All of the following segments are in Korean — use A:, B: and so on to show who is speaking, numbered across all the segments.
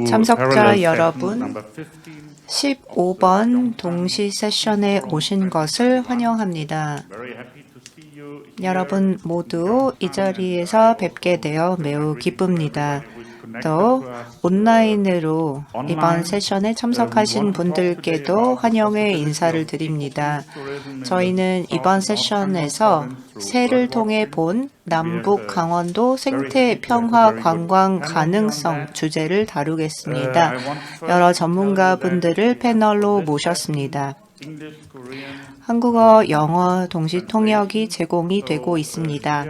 A: 참석자 여러분, 15번 동시 세션에 오신 것을 환영합니다. 여러분 모두 이 자리에서 뵙게 되어 매우 기쁩니다. 또 온라인으로 이번 세션에 참석하신 분들께도 환영의 인사를 드립니다. 저희는 이번 세션에서 새를 통해 본 남북 강원도 생태 평화 관광 가능성 주제를 다루겠습니다. 여러 전문가분들을 패널로 모셨습니다. 한국어, 영어 동시 통역이 제공이 되고 있습니다.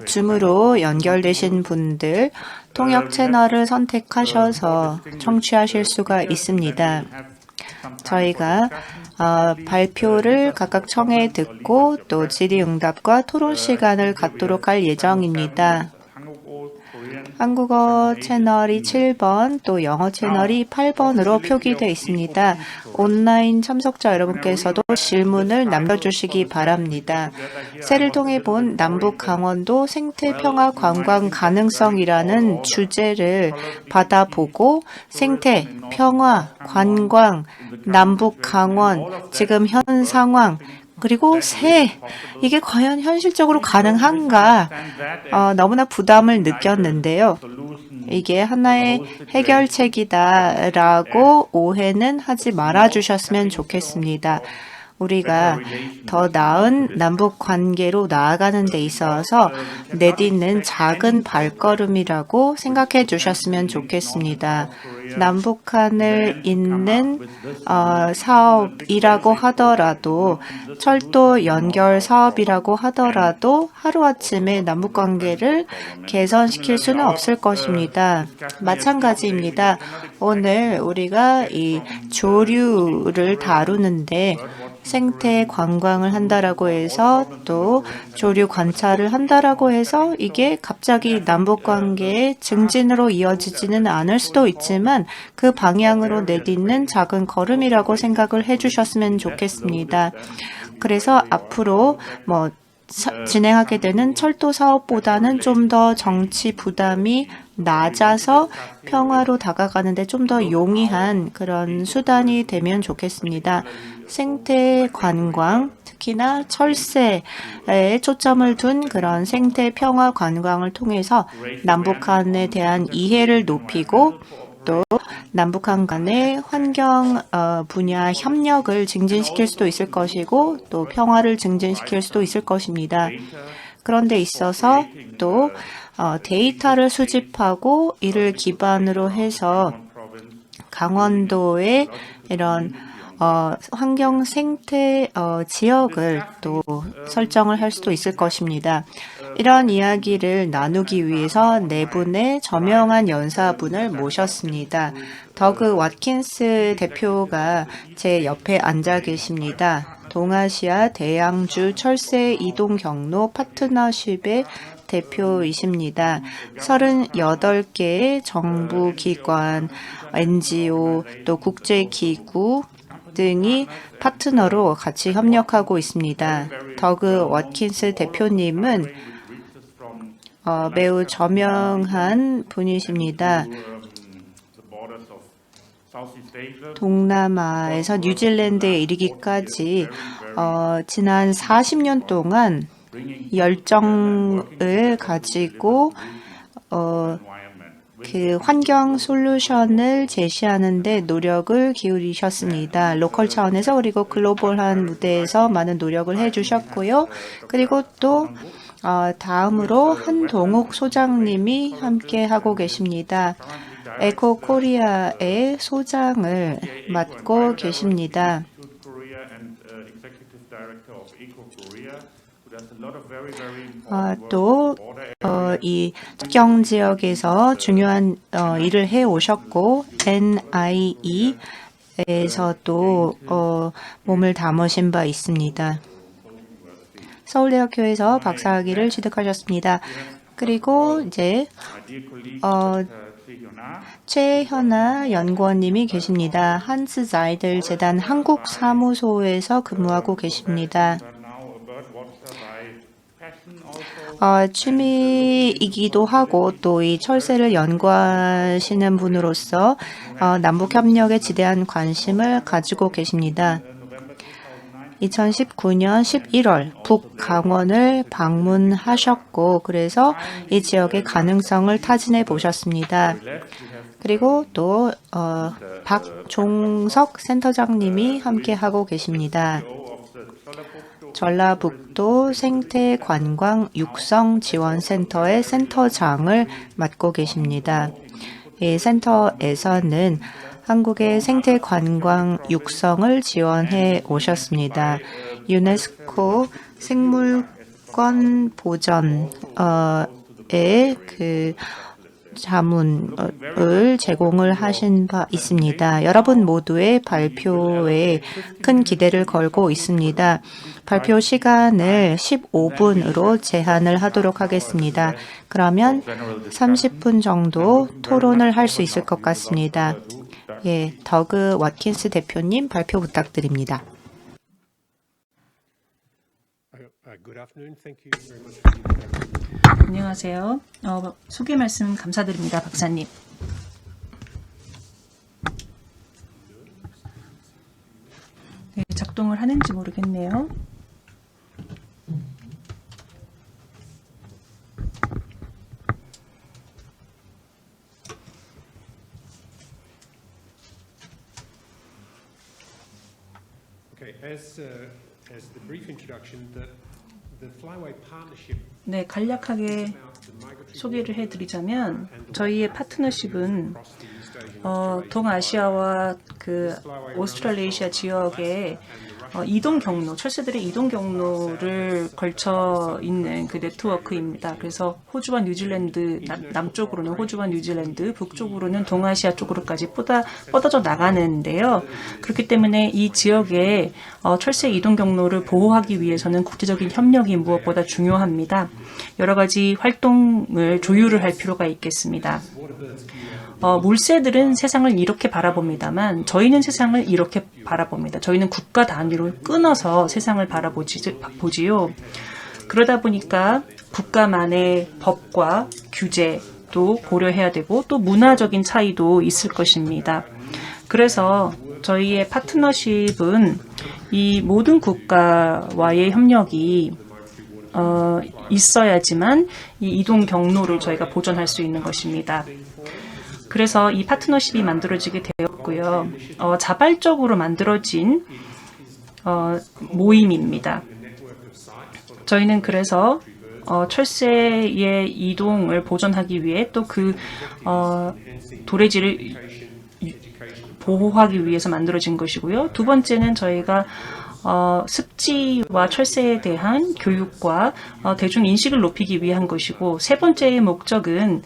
A: 줌으로 연결되신 분들 통역 채널을 선택하셔서 청취하실 수가 있습니다. 저희가 발표를 각각 청해 듣고 또 질의응답과 토론 시간을 갖도록 할 예정입니다. 한국어 채널이 7번, 또 영어 채널이 8번으로 표기되어 있습니다. 온라인 참석자 여러분께서도 질문을 남겨주시기 바랍니다. 새를 통해 본 남북 강원도 생태 평화 관광 가능성이라는 주제를 받아보고 생태, 평화, 관광, 남북 강원, 지금 현 상황, 그리고 새, 이게 과연 현실적으로 가능한가? 너무나 부담을 느꼈는데요. 이게 하나의 해결책이다라고 오해는 하지 말아주셨으면 좋겠습니다. 우리가 더 나은 남북 관계로 나아가는 데 있어서 내딛는 작은 발걸음이라고 생각해 주셨으면 좋겠습니다. 남북한을 잇는 사업이라고 하더라도, 철도 연결 사업이라고 하더라도 하루아침에 남북관계를 개선시킬 수는 없을 것입니다. 마찬가지입니다. 오늘 우리가 이 조류를 다루는데 생태 관광을 한다라고 해서 또 조류 관찰을 한다라고 해서 이게 갑자기 남북관계의 증진으로 이어지지는 않을 수도 있지만 그 방향으로 내딛는 작은 걸음이라고 생각을 해주셨으면 좋겠습니다. 그래서 앞으로 진행하게 되는 철도 사업보다는 좀 더 정치 부담이 낮아서 평화로 다가가는데 좀 더 용이한 그런 수단이 되면 좋겠습니다. 생태 관광, 특히나 철새에 초점을 둔 그런 생태 평화 관광을 통해서 남북한에 대한 이해를 높이고 또 남북한 간의 환경 분야 협력을 증진시킬 수도 있을 것이고 또 평화를 증진시킬 수도 있을 것입니다. 그런 데 있어서 또 데이터를 수집하고 이를 기반으로 해서 강원도의 이런 환경 생태 지역을 또 설정을 할 수도 있을 것입니다. 이런 이야기를 나누기 위해서 네 분의 저명한 연사분을 모셨습니다. 더그 왓킨스 대표가 제 옆에 앉아 계십니다. 동아시아 대양주 철새 이동 경로 파트너십의 대표이십니다. 38개의 정부 기관, NGO, 또 국제기구 등이 파트너로 같이 협력하고 있습니다. 더그 왓킨스 대표님은 매우 저명한 분이십니다. 동남아에서 뉴질랜드에 이르기까지 지난 40년 동안 열정을 가지고 그 환경 솔루션을 제시하는 데 노력을 기울이셨습니다. 로컬 차원에서 그리고 글로벌한 무대에서 많은 노력을 해주셨고요. 그리고 또 다음으로 한동욱 소장님이 함께 하고 계십니다. 에코 코리아의 소장을 맡고 계십니다. 또 이 국경 지역에서 중요한 일을 해오셨고 NIE에서도 몸을 담으신 바 있습니다. 서울대학교에서 박사학위를 취득하셨습니다. 그리고 이제 최현아 연구원님이 계십니다. 한스 자이들 재단 한국 사무소에서 근무하고 계십니다. 취미이기도 하고 또 이 철새를 연구하시는 분으로서 남북 협력에 지대한 관심을 가지고 계십니다. 2019년 11월 북강원을 방문하셨고 그래서 이 지역의 가능성을 타진해 보셨습니다. 그리고 또 박종석 센터장님이 함께하고 계십니다. 전라북도 생태관광 육성지원센터의 센터장을 맡고 계십니다. 이 센터에서는 한국의 생태관광 육성을 지원해 오셨습니다. 유네스코 생물권 보전에 자문을 제공을 하신 바 있습니다. 여러분 모두의 발표에 큰 기대를 걸고 있습니다. 발표 시간을 15분으로 제한을 하도록 하겠습니다. 그러면 30분 정도 토론을 할 수 있을 것 같습니다. 예, 더그 워킨스 대표님 발표 부탁드립니다.
B: 안녕하세요. 소개 말씀 감사드립니다, 박사님. 네, 작동을 하는지 모르겠네요. 네, 간략하게 소개를 해드리자면 저희의 파트너십은 동아시아와 그 오스트랄레이시아 지역의 이동 경로, 철새들의 이동 경로를 걸쳐 있는 그 네트워크입니다. 그래서 호주와 뉴질랜드, 남쪽으로는 호주와 뉴질랜드, 북쪽으로는 동아시아 쪽으로까지 뻗어져 나가는데요. 그렇기 때문에 이 지역의 철새 이동 경로를 보호하기 위해서는 국제적인 협력이 무엇보다 중요합니다. 여러 가지 활동을 조율을 할 필요가 있겠습니다. 물새들은 세상을 이렇게 바라봅니다만 저희는 세상을 이렇게 바라봅니다. 저희는 국가 단위로 끊어서 세상을 바라보지요. 그러다 보니까 국가만의 법과 규제도 고려해야 되고 또 문화적인 차이도 있을 것입니다. 그래서 저희의 파트너십은 이 모든 국가와의 협력이 있어야지만 이 이동 경로를 저희가 보존할 수 있는 것입니다. 그래서 이 파트너십이 만들어지게 되었고요. 자발적으로 만들어진 모임입니다. 저희는 그래서 철새의 이동을 보존하기 위해 또 그 도래지를 보호하기 위해서 만들어진 것이고요. 두 번째는 저희가 습지와 철새에 대한 교육과 대중 인식을 높이기 위한 것이고, 세 번째의 목적은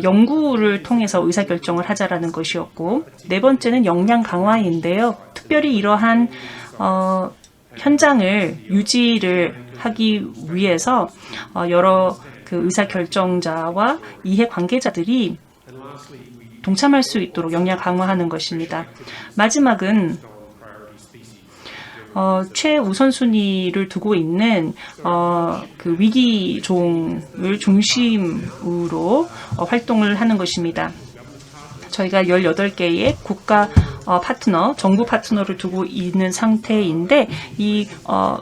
B: 연구를 통해서 의사결정을 하자라는 것이었고, 네 번째는 역량 강화인데요. 특별히 이러한 현장을 유지를 하기 위해서 여러 그 의사결정자와 이해관계자들이 동참할 수 있도록 역량 강화하는 것입니다. 마지막은 최우선순위를 두고 있는 그 위기종을 중심으로 활동을 하는 것입니다. 저희가 18개의 국가 파트너, 정부 파트너를 두고 있는 상태인데 이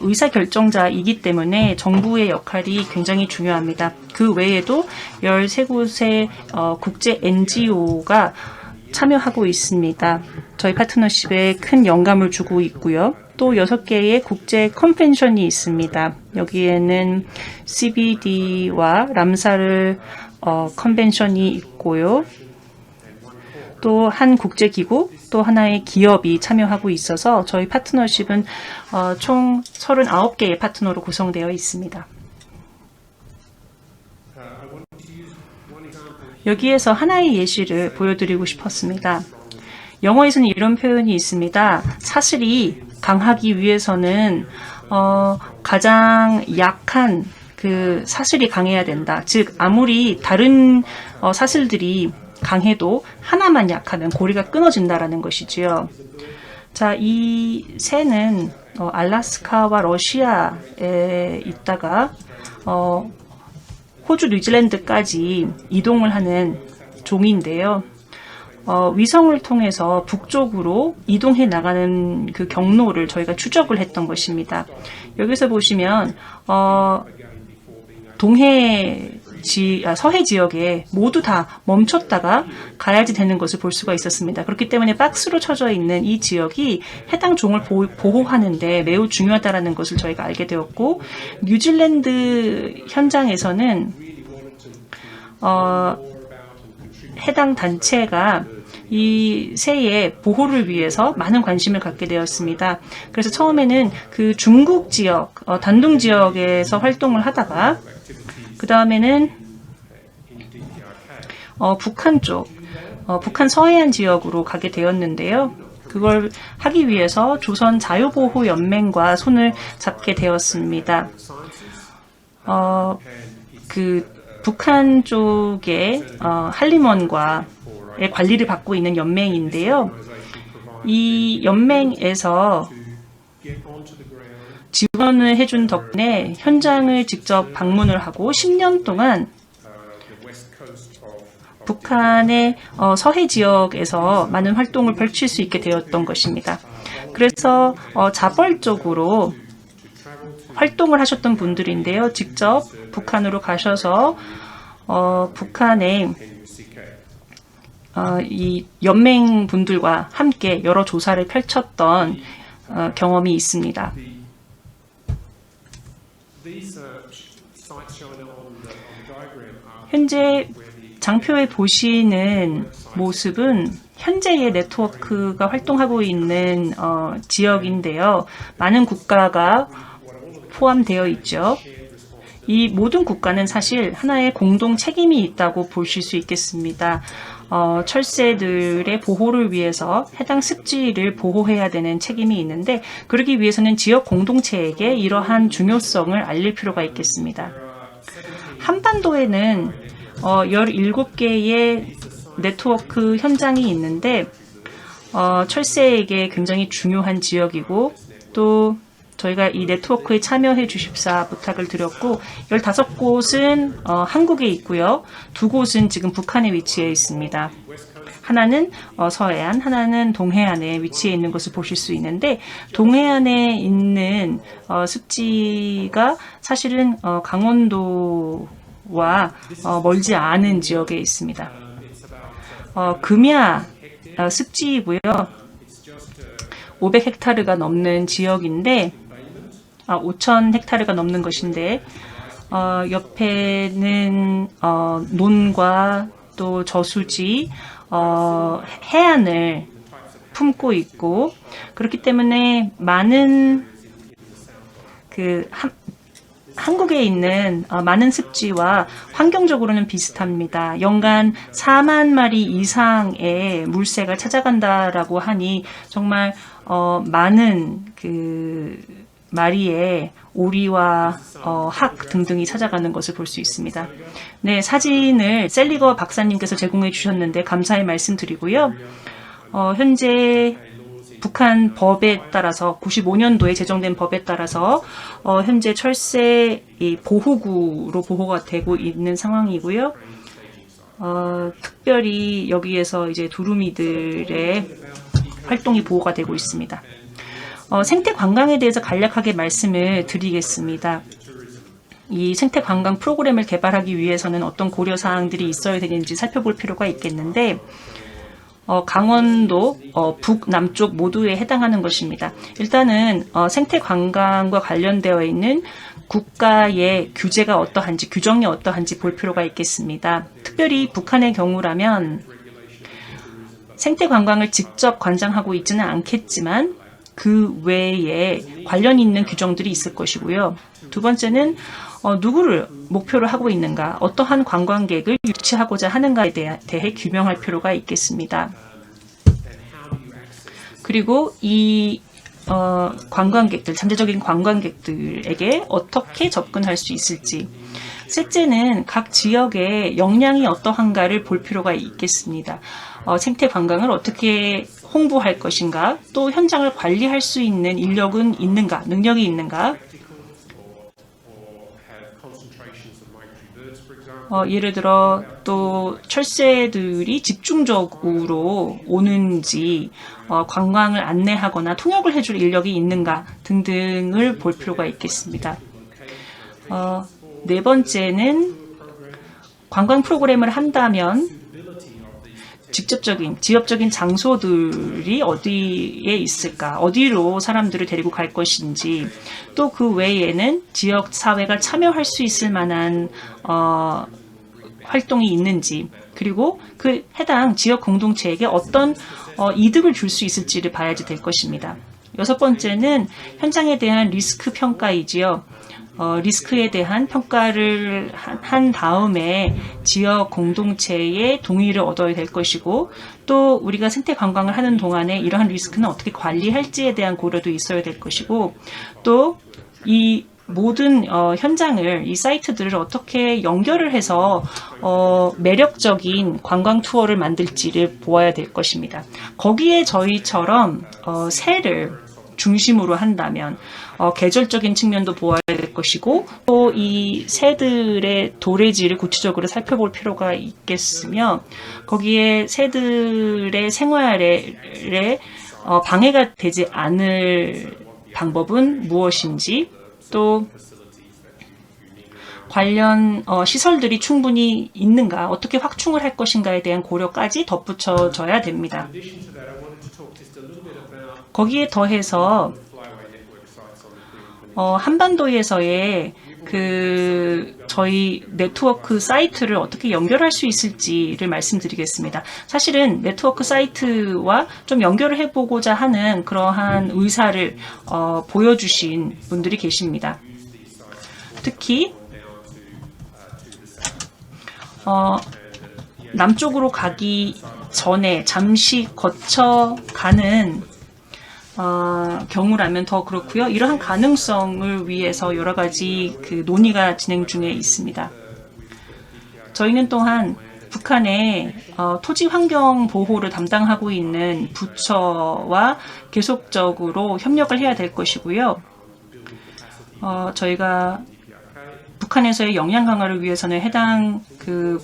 B: 의사결정자이기 때문에 정부의 역할이 굉장히 중요합니다. 그 외에도 13곳의 국제 NGO가 참여하고 있습니다. 저희 파트너십에 큰 영감을 주고 있고요. 또 6개의 국제 컨벤션이 있습니다. 여기에는 CBD와 람사르 컨벤션이 있고요. 또 한 국제기구, 또 하나의 기업이 참여하고 있어서 저희 파트너십은 총 39개의 파트너로 구성되어 있습니다. 여기에서 하나의 예시를 보여드리고 싶었습니다. 영어에서는 이런 표현이 있습니다. 사슬이 강하기 위해서는 가장 약한 그 사슬이 강해야 된다. 즉 아무리 다른 사슬들이 강해도 하나만 약하면 고리가 끊어진다라는 것이지요. 자, 이 새는 알라스카와 러시아에 있다가 호주, 뉴질랜드까지 이동을 하는 종인데요. 위성을 통해서 북쪽으로 이동해 나가는 그 경로를 저희가 추적을 했던 것입니다. 여기서 보시면 서해 지역에 모두 다 멈췄다가 가야지 되는 것을 볼 수가 있었습니다. 그렇기 때문에 박스로 쳐져 있는 이 지역이 해당 종을 보호하는 데 매우 중요하다는 것을 저희가 알게 되었고, 뉴질랜드 현장에서는 해당 단체가 이 새의 보호를 위해서 많은 관심을 갖게 되었습니다. 그래서 처음에는 그 중국 지역, 단둥 지역에서 활동을 하다가 그 다음에는 북한 쪽, 북한 서해안 지역으로 가게 되었는데요. 그걸 하기 위해서 조선 자유보호연맹과 손을 잡게 되었습니다. 그 북한 쪽에 한림원과의 관리를 받고 있는 연맹인데요. 이 연맹에서 지원을 해준 덕분에 현장을 직접 방문을 하고 10년 동안 북한의 서해 지역에서 많은 활동을 펼칠 수 있게 되었던 것입니다. 그래서 자발적으로 활동을 하셨던 분들인데요. 직접 북한으로 가셔서 북한의 이 연맹 분들과 함께 여러 조사를 펼쳤던 경험이 있습니다. 현재 장표에 보시는 모습은 현재의 네트워크가 활동하고 있는 지역인데요. 많은 국가가 포함되어 있죠. 이 모든 국가는 사실 하나의 공동 책임이 있다고 보실 수 있겠습니다. 철새들의 보호를 위해서 해당 습지를 보호해야 되는 책임이 있는데, 그러기 위해서는 지역 공동체에게 이러한 중요성을 알릴 필요가 있겠습니다. 한반도에는 17개의 네트워크 현장이 있는데 철새에게 굉장히 중요한 지역이고, 또 저희가 이 네트워크에 참여해 주십사 부탁을 드렸고, 15곳은 한국에 있고요. 2곳은 지금 북한에 위치해 있습니다. 하나는 서해안, 하나는 동해안에 위치해 있는 것을 보실 수 있는데, 동해안에 있는 습지가 사실은 강원도와 멀지 않은 지역에 있습니다. 금야 습지이고요. 500헥타르가 넘는 지역인데, 5,000헥타르가 넘는 것인데, 옆에는 논과 또 저수지, 해안을 품고 있고, 그렇기 때문에 많은 한국에 있는 많은 습지와 환경적으로는 비슷합니다. 연간 4만 마리 이상의 물새가 찾아간다라고 하니 정말 많은 마리의 오리와 학 등등이 찾아가는 것을 볼 수 있습니다. 네, 사진을 셀리거 박사님께서 제공해 주셨는데 감사의 말씀드리고요. 현재 북한 법에 따라서 95년도에 제정된 법에 따라서 현재 철새 보호구로 보호가 되고 있는 상황이고요. 특별히 여기에서 이제 두루미들의 활동이 보호가 되고 있습니다. 생태 관광에 대해서 간략하게 말씀을 드리겠습니다. 이 생태 관광 프로그램을 개발하기 위해서는 어떤 고려 사항들이 있어야 되는지 살펴볼 필요가 있겠는데, 강원도 북남쪽 모두에 해당하는 것입니다. 일단은 생태 관광과 관련되어 있는 국가의 규제가 어떠한지, 규정이 어떠한지 볼 필요가 있겠습니다. 특별히 북한의 경우라면 생태 관광을 직접 관장하고 있지는 않겠지만 그 외에 관련 있는 규정들이 있을 것이고요. 두 번째는 누구를 목표로 하고 있는가, 어떠한 관광객을 유치하고자 하는가에 대해 규명할 필요가 있겠습니다. 그리고 이 관광객들, 잠재적인 관광객들에게 어떻게 접근할 수 있을지. 셋째는 각 지역의 역량이 어떠한가를 볼 필요가 있겠습니다. 생태 관광을 어떻게 홍보할 것인가, 또 현장을 관리할 수 있는 인력은 있는가, 능력이 있는가. 예를 들어 또 철새들이 집중적으로 오는지, 관광을 안내하거나 통역을 해줄 인력이 있는가 등등을 볼 필요가 있겠습니다. 네 번째는 관광 프로그램을 한다면 직접적인 지역적인 장소들이 어디에 있을까, 어디로 사람들을 데리고 갈 것인지, 또 그 외에는 지역 사회가 참여할 수 있을 만한 활동이 있는지, 그리고 그 해당 지역 공동체에게 어떤 이득을 줄 수 있을지를 봐야지 될 것입니다. 여섯 번째는 현장에 대한 리스크 평가이지요. 리스크에 대한 평가를 한 다음에 지역 공동체의 동의를 얻어야 될 것이고, 또 우리가 생태 관광을 하는 동안에 이러한 리스크는 어떻게 관리할지에 대한 고려도 있어야 될 것이고, 또 이 모든 현장을, 이 사이트들을 어떻게 연결을 해서 매력적인 관광 투어를 만들지를 보아야 될 것입니다. 거기에 저희처럼 새를 중심으로 한다면 계절적인 측면도 보아야 될 것이고, 또 이 새들의 도래지를 구체적으로 살펴볼 필요가 있겠으며, 거기에 새들의 생활에 방해가 되지 않을 방법은 무엇인지, 또 관련 시설들이 충분히 있는가, 어떻게 확충을 할 것인가에 대한 고려까지 덧붙여져야 됩니다. 거기에 더해서 한반도에서의 저희 네트워크 사이트를 어떻게 연결할 수 있을지를 말씀드리겠습니다. 사실은 네트워크 사이트와 좀 연결을 해보고자 하는 그러한 의사를 보여주신 분들이 계십니다. 특히 남쪽으로 가기 전에 잠시 거쳐가는 경우라면 더 그렇고요. 이러한 가능성을 위해서 여러 가지 논의가 진행 중에 있습니다. 저희는 또한 북한의 토지 환경 보호를 담당하고 있는 부처와 계속적으로 협력을 해야 될 것이고요. 저희가 북한에서의 역량 강화를 위해서는 해당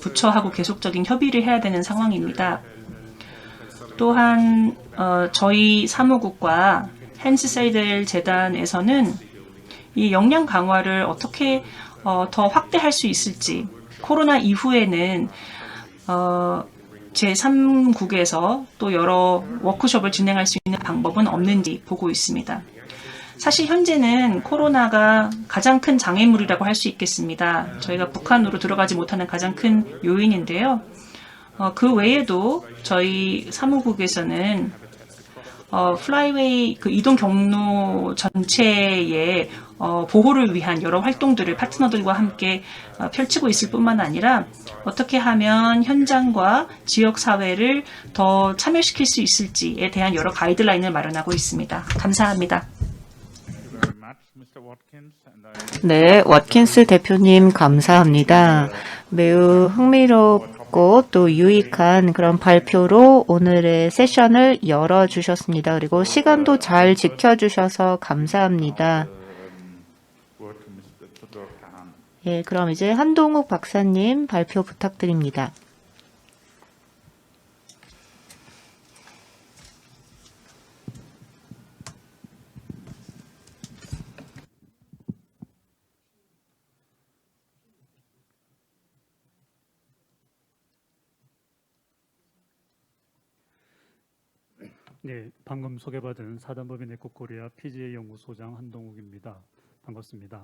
B: 부처하고 계속적인 협의를 해야 되는 상황입니다. 또한 저희 사무국과 헨스 세이델 재단에서는 이 역량 강화를 어떻게 더 확대할 수 있을지, 코로나 이후에는 제3국에서 또 여러 워크숍을 진행할 수 있는 방법은 없는지 보고 있습니다. 사실 현재는 코로나가 가장 큰 장애물이라고 할 수 있겠습니다. 저희가 북한으로 들어가지 못하는 가장 큰 요인인데요. 그 외에도 저희 사무국에서는 플라이웨이 이동 경로 전체의 보호를 위한 여러 활동들을 파트너들과 함께 펼치고 있을 뿐만 아니라, 어떻게 하면 현장과 지역 사회를 더 참여시킬 수 있을지에 대한 여러 가이드라인을 마련하고 있습니다. 감사합니다.
A: 네, 워킨스 대표님 감사합니다. 매우 흥미롭고 또 유익한 그런 발표로 오늘의 세션을 열어주셨습니다. 그리고 시간도 잘 지켜주셔서 감사합니다. 예, 그럼 이제 한동욱 박사님 발표 부탁드립니다.
C: 네, 방금 소개받은 사단법인 에코코리아 PGA 연구소장 한동욱입니다. 반갑습니다.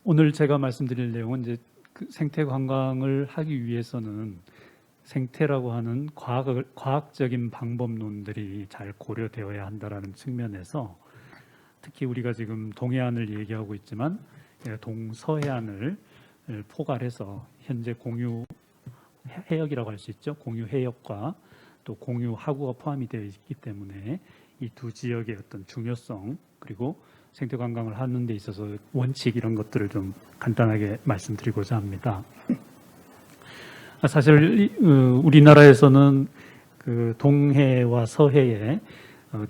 C: 오늘 제가 말씀드릴 내용은 이제 생태 관광을 하기 위해서는 생태라고 하는 과학적인 방법론들이 잘 고려되어야 한다라는 측면에서, 특히 우리가 지금 동해안을 얘기하고 있지만 동서해안을 포괄해서 현재 공유 해역이라고 할 수 있죠. 공유 해역과 또 공유 하구가 포함이 되어 있기 때문에 이 두 지역의 어떤 중요성, 그리고 생태 관광을 하는 데 있어서 원칙, 이런 것들을 좀 간단하게 말씀드리고자 합니다. 사실 우리나라에서는 동해와 서해에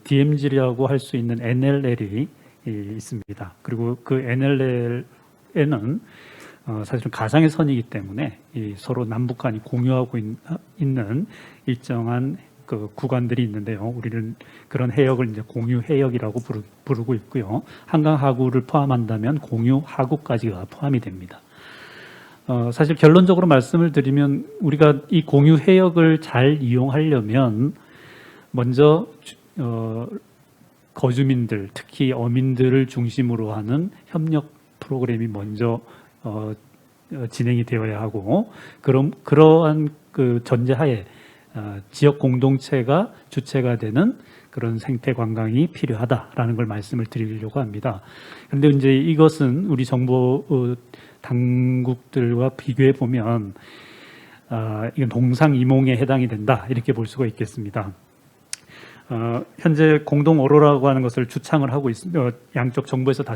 C: DMZ라고 할 수 있는 NLL이 있습니다. 그리고 그 NLL에는 사실은 가상의 선이기 때문에 이 서로 남북한이 공유하고 있는 일정한 그 구간들이 있는데요. 우리는 그런 해역을 이제 공유 해역이라고 부르고 있고요. 한강 하구를 포함한다면 공유 하구까지가 포함이 됩니다. 사실 결론적으로 말씀을 드리면 우리가 이 공유 해역을 잘 이용하려면 먼저 거주민들, 특히 어민들을 중심으로 하는 협력 프로그램이 먼저 진행이 되어야 하고, 그러한 그 전제하에 지역 공동체가 주체가 되는 그런 생태 관광이 필요하다라는 걸 말씀을 드리려고 합니다. 그런데 이제 이것은 우리 정부 당국들과 비교해 보면 이건 동상이몽에 해당이 된다 이렇게 볼 수가 있겠습니다. 현재 공동어로라고 하는 것을 주창을 하고 있습니다. 양쪽 정부에서 다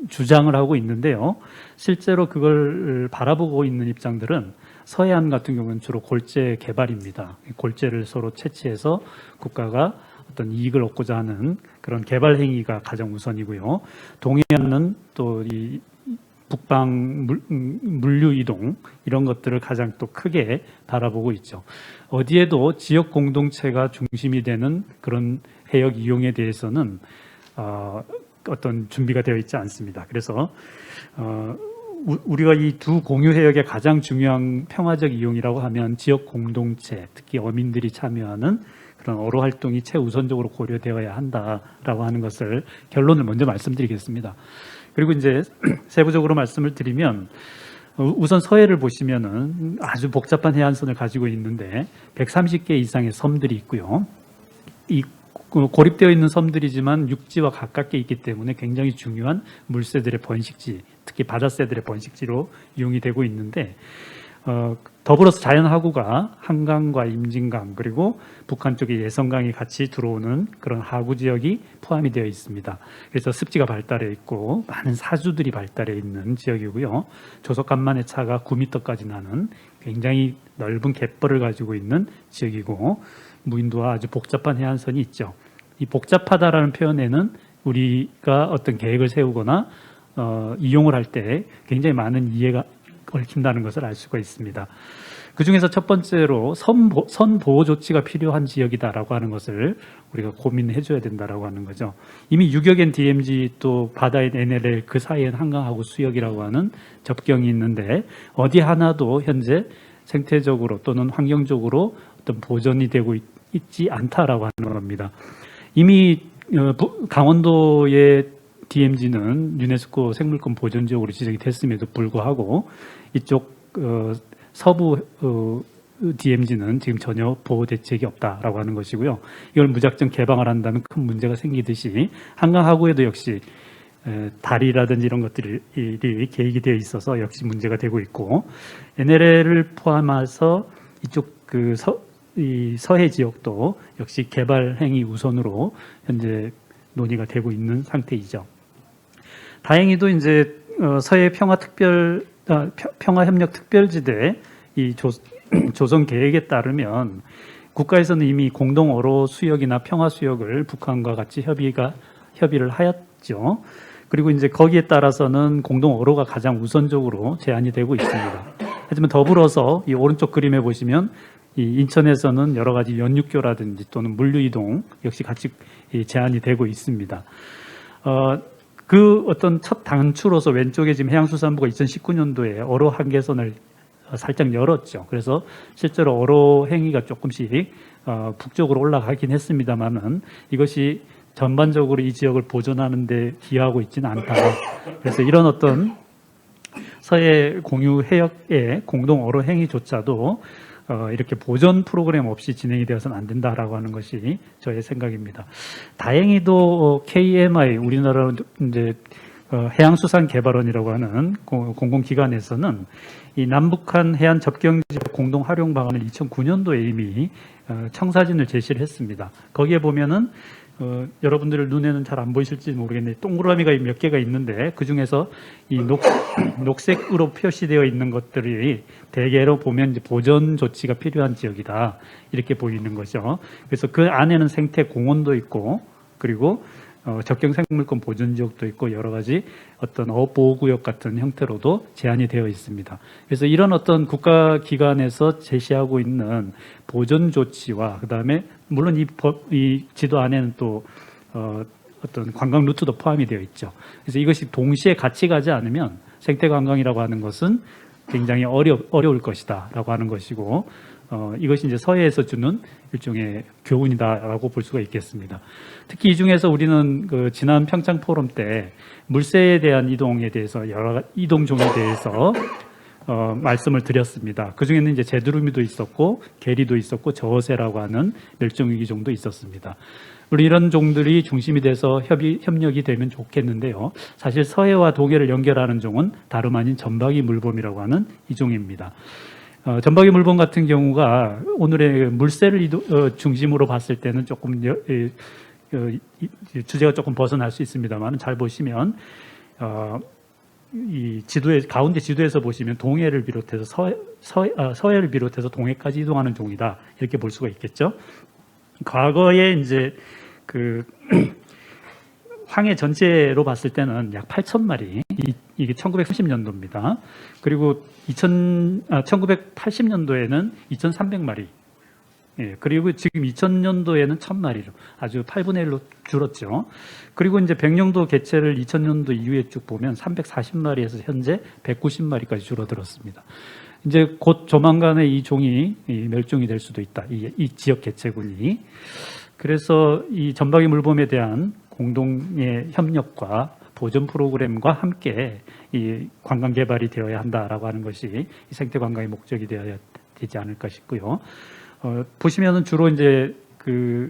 C: 주장을 하고 있는데요. 실제로 그걸 바라보고 있는 입장들은 서해안 같은 경우는 주로 골재 개발입니다. 골재를 서로 채취해서 국가가 어떤 이익을 얻고자 하는 그런 개발 행위가 가장 우선이고요. 동해안은 또 이 북방 물류 이동 이런 것들을 가장 또 크게 바라보고 있죠. 어디에도 지역 공동체가 중심이 되는 그런 해역 이용에 대해서는 어떤 준비가 되어 있지 않습니다. 그래서 우리가 이 두 공유 해역의 가장 중요한 평화적 이용이라고 하면 지역 공동체, 특히 어민들이 참여하는 그런 어로 활동이 최우선적으로 고려되어야 한다라고 하는 것을 결론을 먼저 말씀드리겠습니다. 그리고 이제 세부적으로 말씀을 드리면 우선 서해를 보시면은 아주 복잡한 해안선을 가지고 있는데 130개 이상의 섬들이 있고요. 이 고립되어 있는 섬들이지만 육지와 가깝게 있기 때문에 굉장히 중요한 물새들의 번식지, 특히 바다새들의 번식지로 이용이 되고 있는데 더불어서 자연하구가 한강과 임진강 그리고 북한 쪽의 예성강이 같이 들어오는 그런 하구 지역이 포함이 되어 있습니다. 그래서 습지가 발달해 있고 많은 사주들이 발달해 있는 지역이고요. 조석간만의 차가 9m까지 나는 굉장히 넓은 갯벌을 가지고 있는 지역이고 무인도와 아주 복잡한 해안선이 있죠. 이 복잡하다라는 표현에는 우리가 어떤 계획을 세우거나 이용을 할 때 굉장히 많은 이해가 얽힌다는 것을 알 수가 있습니다. 그중에서 첫 번째로 선 보호 조치가 필요한 지역이다라고 하는 것을 우리가 고민해 줘야 된다라고 하는 거죠. 이미 유격엔 DMZ 또 바다인 NLL 그 사이엔 한강하고 수역이라고 하는 접경이 있는데 어디 하나도 현재 생태적으로 또는 환경적으로 어떤 보존이 되고 있지 않다라고 하는 겁니다. 이미 강원도의 DMZ는 유네스코 생물권 보존지역으로 지정이 됐음에도 불구하고 이쪽 서부 DMZ는 지금 전혀 보호 대책이 없다라고 하는 것이고요. 이걸 무작정 개방을 한다면 큰 문제가 생기듯이 한강 하구에도 역시 다리라든지 이런 것들이 계획이 되어 있어서 역시 문제가 되고 있고 NLL을 포함해서 이쪽 이 서해 지역도 역시 개발 행위 우선으로 현재 논의가 되고 있는 상태이죠. 다행히도 이제 서해 평화협력 특별지대 이 조성 계획에 따르면 국가에서는 이미 공동어로 수역이나 평화 수역을 북한과 같이 협의를 하였죠. 그리고 이제 거기에 따라서는 공동어로가 가장 우선적으로 제한이 되고 있습니다. 하지만 더불어서 이 오른쪽 그림에 보시면 이 인천에서는 여러 가지 연육교라든지 또는 물류 이동 역시 같이 제한이 되고 있습니다. 그 어떤 첫 단추로서 왼쪽에 지금 해양수산부가 2019년도에 어로 한계선을 살짝 열었죠. 그래서 실제로 어로 행위가 조금씩 북쪽으로 올라가긴 했습니다만은 이것이 전반적으로 이 지역을 보존하는 데 기여하고 있지는 않다. 그래서 이런 어떤 서해 공유 해역의 공동 어로 행위조차도 이렇게 보존 프로그램 없이 진행이 되어서는 안 된다라고 하는 것이 저의 생각입니다. 다행히도 KMI 우리나라 이제 해양수산개발원이라고 하는 공공기관에서는 이 남북한 해안 접경지역 공동 활용 방안을 2009년도에 이미 청사진을 제시를 했습니다. 거기에 보면은 여러분들 눈에는 잘 안 보이실지 모르겠는데 동그라미가 몇 개가 있는데 그 중에서 이 녹색으로 표시되어 있는 것들이 대개로 보면 이제 보존 조치가 필요한 지역이다 이렇게 보이는 거죠. 그래서 그 안에는 생태 공원도 있고 그리고 접경 생물권 보존 지역도 있고 여러 가지 어떤 어업보호구역 같은 형태로도 제한이 되어 있습니다. 그래서 이런 어떤 국가기관에서 제시하고 있는 보존 조치와 그다음에 물론 이 지도 안에는 또 어떤 관광 루트도 포함이 되어 있죠. 그래서 이것이 동시에 같이 가지 않으면 생태관광이라고 하는 것은 굉장히 어려울 것이다라고 하는 것이고 이것이 이제 서해에서 주는 일종의 교훈이다라고 볼 수가 있겠습니다. 특히 이 중에서 우리는 그 지난 평창 포럼 때 물새에 대한 이동에 대해서 여러 이동종에 대해서 말씀을 드렸습니다. 그 중에는 이제 제두루미도 있었고 게리도 있었고 저어새라고 하는 멸종위기종도 있었습니다. 우리 이런 종들이 중심이 돼서 협력이 되면 좋겠는데요. 사실 서해와 동해를 연결하는 종은 다름 아닌 점박이 물범이라고 하는 이 종입니다. 점박이 물범 같은 경우가 오늘의 물새를 중심으로 봤을 때는 조금 주제가 조금 벗어날 수 있습니다만 잘 보시면 이 가운데 지도에서 보시면 동해를 비롯해서 서해를 비롯해서 동해까지 이동하는 종이다 이렇게 볼 수가 있겠죠. 과거에 이제 그 황해 전체로 봤을 때는 약 8,000마리, 이게 1930년도입니다. 그리고 1980년도에는 2,300마리, 예, 그리고 지금 2000년도에는 1,000마리로 아주 8분의 1로 줄었죠. 그리고 이제 백령도 개체를 2000년도 이후에 쭉 보면 340마리에서 현재 190마리까지 줄어들었습니다. 이제 곧 조만간에 이 종이 멸종이 될 수도 있다. 이 지역 개체군이. 그래서 이 점박이 물범에 대한 공동의 협력과 보존 프로그램과 함께 이 관광 개발이 되어야 한다라고 하는 것이 이 생태 관광의 목적이 되어야 되지 않을까 싶고요. 보시면은 주로 이제 그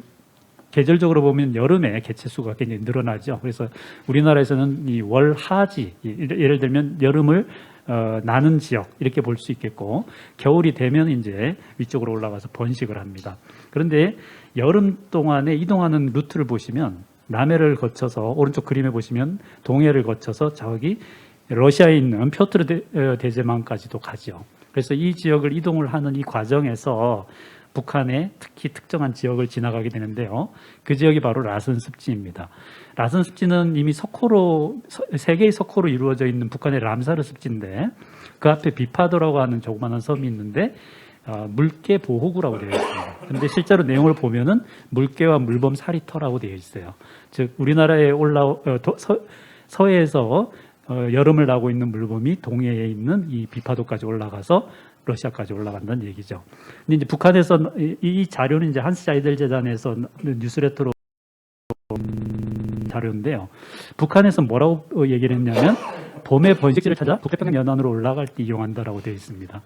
C: 계절적으로 보면 여름에 개체 수가 굉장히 늘어나죠. 그래서 우리나라에서는 이 월하지, 예를 들면 여름을 나는 지역 이렇게 볼 수 있겠고 겨울이 되면 이제 위쪽으로 올라가서 번식을 합니다. 그런데 여름 동안에 이동하는 루트를 보시면 남해를 거쳐서 오른쪽 그림에 보시면 동해를 거쳐서 저기 러시아에 있는 표트르 대제망까지도 가죠. 그래서 이 지역을 이동을 하는 이 과정에서 북한의 특히 특정한 지역을 지나가게 되는데요. 그 지역이 바로 라선 습지입니다. 라선 습지는 이미 세 개의 석호로 이루어져 있는 북한의 람사르 습지인데 그 앞에 비파도라고 하는 조그마한 섬이 있는데 물개 보호구라고 되어 있습니다. 그런데 실제로 내용을 보면은 물개와 물범 사리터라고 되어 있어요. 즉 우리나라에 서해에서 여름을 나고 있는 물범이 동해에 있는 이 비파도까지 올라가서 러시아까지 올라간다는 얘기죠. 근데 이제 북한에서 이 자료는 이제 한스 자이델 재단에서 뉴스레터로 자료인데요. 북한에서 뭐라고 얘기를 했냐면 봄에 번식지를 찾아 북태평양 연안으로 올라갈 때 이용한다라고 되어 있습니다.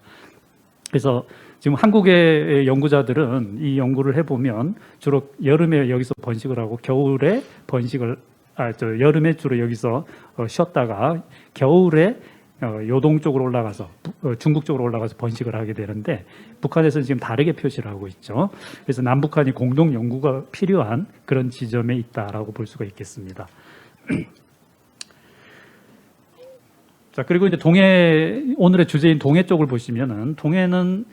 C: 그래서 지금 한국의 연구자들은 이 연구를 해보면 주로 여름에 여기서 번식을 하고 겨울에 여름에 주로 여기서 쉬었다가 겨울에 요동 쪽으로 올라가서 중국 쪽으로 올라가서 번식을 하게 되는데 북한에서는 지금 다르게 표시를 하고 있죠. 그래서 남북한이 공동 연구가 필요한 그런 지점에 있다라고 볼 수가 있겠습니다. 자, 그리고 이제 오늘의 주제인 동해 쪽을 보시면은 동해는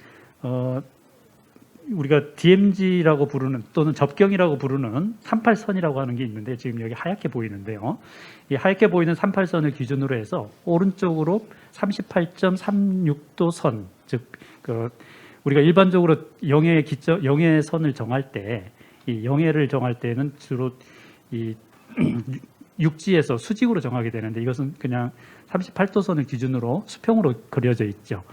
C: 우리가 DMZ라고 부르는 또는 접경이라도 부르는 38선이라고 하는 게 있는데 지금 여기 하얗게 보이는데요. 이 하얗게 보이는 38선을 기준으로 해서 오른쪽으로 38.36도 선, 즉 우리가 일반적으로 영해 선을 정할 때 이 영해를 정할 때는 주로 이 육지에서 수직으로 정하게 되는데 이것은 그냥 38도선을 기준으로 수평으로 그려져 있죠.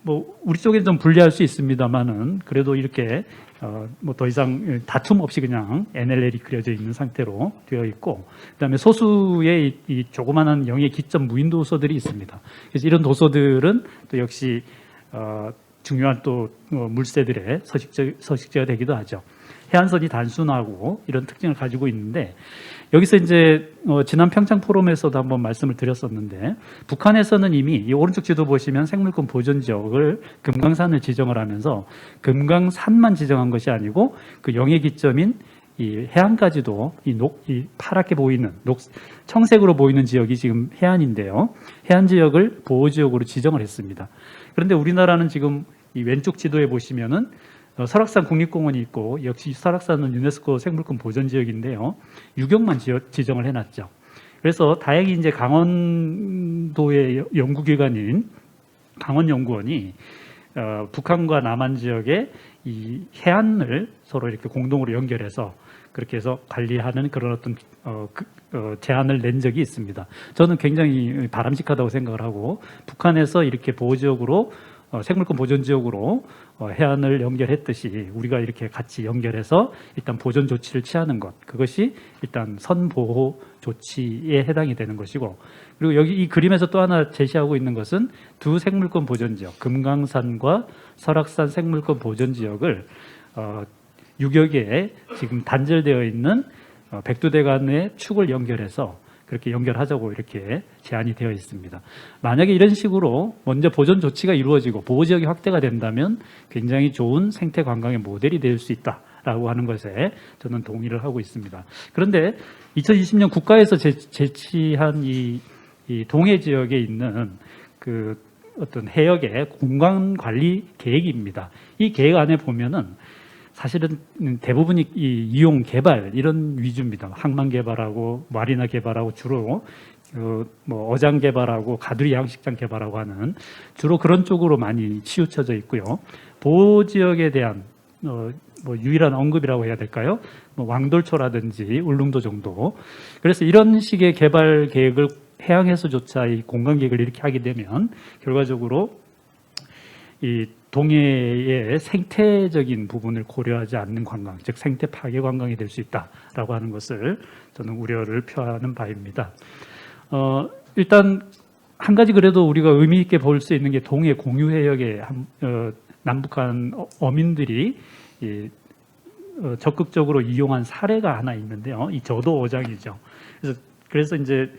C: 뭐 우리 쪽에는 좀 불리할 수 있습니다만은 그래도 이렇게 뭐 더 이상 다툼 없이 그냥 NLL이 그려져 있는 상태로 되어 있고 그다음에 소수의 이 조그마한 영해 기점 무인 도서들이 있습니다. 그래서 이런 도서들은 또 역시 중요한 또 물새들의 서식지가 되기도 하죠. 해안선이 단순하고 이런 특징을 가지고 있는데 여기서 이제 지난 평창 포럼에서도 한번 말씀을 드렸었는데 북한에서는 이미 이 오른쪽 지도 보시면 생물권 보존 지역을 금강산을 지정을 하면서 금강산만 지정한 것이 아니고 그 영해 기점인 이 해안까지도 이 파랗게 보이는 청색으로 보이는 지역이 지금 해안인데요. 해안 지역을 보호 지역으로 지정을 했습니다. 그런데 우리나라는 지금 이 왼쪽 지도에 보시면은 설악산 국립공원이 있고 역시 설악산은 유네스코 생물권 보전 지역인데요. 유격만 지정을 해놨죠. 그래서 다행히 이제 강원도의 연구기관인 강원연구원이 북한과 남한 지역의 이 해안을 서로 이렇게 공동으로 연결해서 그렇게 해서 관리하는 그런 어떤 제안을 낸 적이 있습니다. 저는 굉장히 바람직하다고 생각을 하고 북한에서 이렇게 보호지역으로 생물권 보존지역으로 해안을 연결했듯이 우리가 이렇게 같이 연결해서 일단 보존 조치를 취하는 것, 그것이 일단 선보호 조치에 해당이 되는 것이고, 그리고 여기 이 그림에서 또 하나 제시하고 있는 것은 두 생물권 보존지역, 금강산과 설악산 생물권 보존지역을 유격에 지금 단절되어 있는 백두대간의 축을 연결해서 그렇게 연결하자고 이렇게 제안이 되어 있습니다. 만약에 이런 식으로 먼저 보존 조치가 이루어지고 보호지역이 확대가 된다면 굉장히 좋은 생태 관광의 모델이 될 수 있다라고 하는 것에 저는 동의를 하고 있습니다. 그런데 2020년 국가에서 제시한 이 동해 지역에 있는 그 어떤 해역의 공간 관리 계획입니다. 이 계획 안에 보면은 사실은 대부분이 이 이용 개발 이런 위주입니다. 항만 개발하고 마리나 개발하고 주로 뭐 어장 개발하고 가두리 양식장 개발하고 하는 주로 그런 쪽으로 많이 치우쳐져 있고요. 보호 지역에 대한 뭐 유일한 언급이라고 해야 될까요? 뭐 왕돌초라든지 울릉도 정도. 그래서 이런 식의 개발 계획을 해양해수조차 이 공간 계획을 이렇게 하게 되면 결과적으로 이 동해의 생태적인 부분을 고려하지 않는 관광, 즉 생태 파괴 관광이 될 수 있다라고 하는 것을 저는 우려를 표하는 바입니다. 일단 한 가지 그래도 우리가 의미 있게 볼 수 있는 게 동해 공유해역의 남북한 어민들이 적극적으로 이용한 사례가 하나 있는데요. 이 저도 어장이죠. 그래서 이제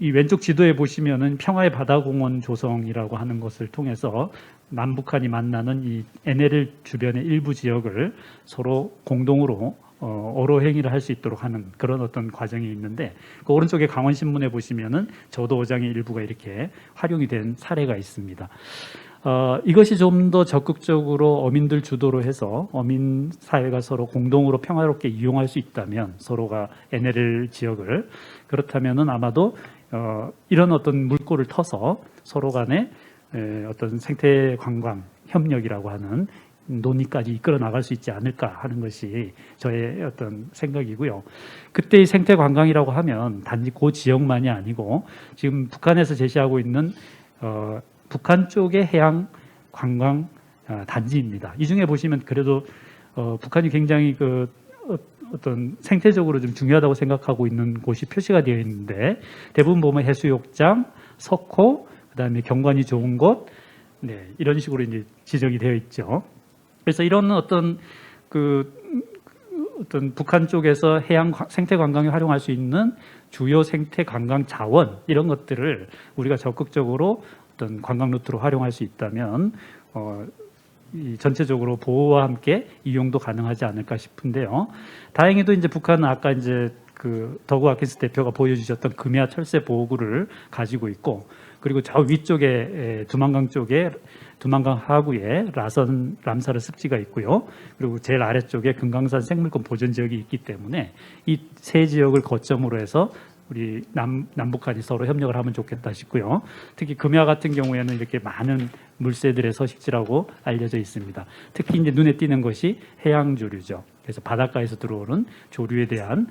C: 이 왼쪽 지도에 보시면은 평화의 바다공원 조성이라고 하는 것을 통해서 남북한이 만나는 이 NLL 주변의 일부 지역을 서로 공동으로 어로 행위를 할 수 있도록 하는 그런 어떤 과정이 있는데 그 오른쪽에 강원신문에 보시면은 저도 어장의 일부가 이렇게 활용이 된 사례가 있습니다. 이것이 좀 더 적극적으로 어민들 주도로 해서 어민 사회가 서로 공동으로 평화롭게 이용할 수 있다면 서로가 NLL 지역을 그렇다면은 아마도 이런 어떤 물꼬를 터서 서로 간에 어떤 생태 관광 협력이라고 하는 논의까지 이끌어 나갈 수 있지 않을까 하는 것이 저의 어떤 생각이고요. 그때의 생태 관광이라고 하면 단지 그 지역만이 아니고 지금 북한에서 제시하고 있는 북한 쪽의 해양 관광 단지입니다. 이 중에 보시면 그래도 북한이 굉장히 어떤 생태적으로 좀 중요하다고 생각하고 있는 곳이 표시가 되어 있는데 대부분 보면 해수욕장, 석호, 그다음에 경관이 좋은 곳, 네, 이런 식으로 이제 지정이 되어 있죠. 그래서 이런 어떤 어떤 북한 쪽에서 해양 생태 관광에 활용할 수 있는 주요 생태 관광 자원 이런 것들을 우리가 적극적으로 어떤 관광 루트로 활용할 수 있다면 이 전체적으로 보호와 함께 이용도 가능하지 않을까 싶은데요. 다행히도 이제 북한은 아까 이제 더구 아킨스 대표가 보여주셨던 금야 철새 보호구를 가지고 있고 그리고 저 위쪽에 두만강 쪽에 두만강 하구에 람사르 습지가 있고요. 그리고 제일 아래쪽에 금강산 생물권 보존 지역이 있기 때문에 이 세 지역을 거점으로 해서 우리 남북한이 서로 협력을 하면 좋겠다 싶고요. 특히 금야 같은 경우에는 이렇게 많은 물새들의 서식지라고 알려져 있습니다. 특히 이제 눈에 띄는 것이 해양조류죠. 그래서 바닷가에서 들어오는 조류에 대한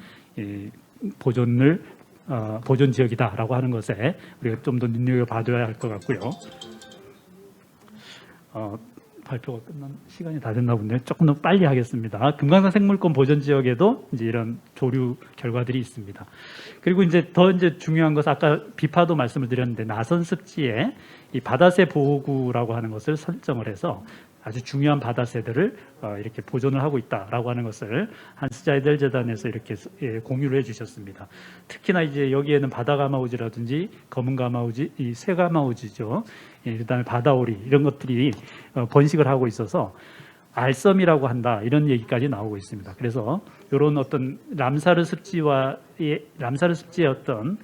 C: 보존 지역이다라고 하는 것에 우리가 좀 더 눈여겨봐둬야 할 것 같고요. 발표가 끝난 시간이 다 됐나 본데 조금 더 빨리 하겠습니다. 금강산 생물권 보존 지역에도 이제 이런 조류 결과들이 있습니다. 그리고 이제 중요한 것은 아까 비파도 말씀을 드렸는데 나선 습지에 이 바다새 보호구라고 하는 것을 설정을 해서 아주 중요한 바다새들을 이렇게 보존을 하고 있다라고 하는 것을 한스자이델 재단에서 이렇게 공유를 해주셨습니다. 특히나 이제 여기에는 바다가마우지라든지 검은가마우지, 이 새가마우지죠. 그다음에 바다오리 이런 것들이 번식을 하고 있어서 알섬이라고 한다 이런 얘기까지 나오고 있습니다. 그래서 이런 어떤 람사르 습지의 어떤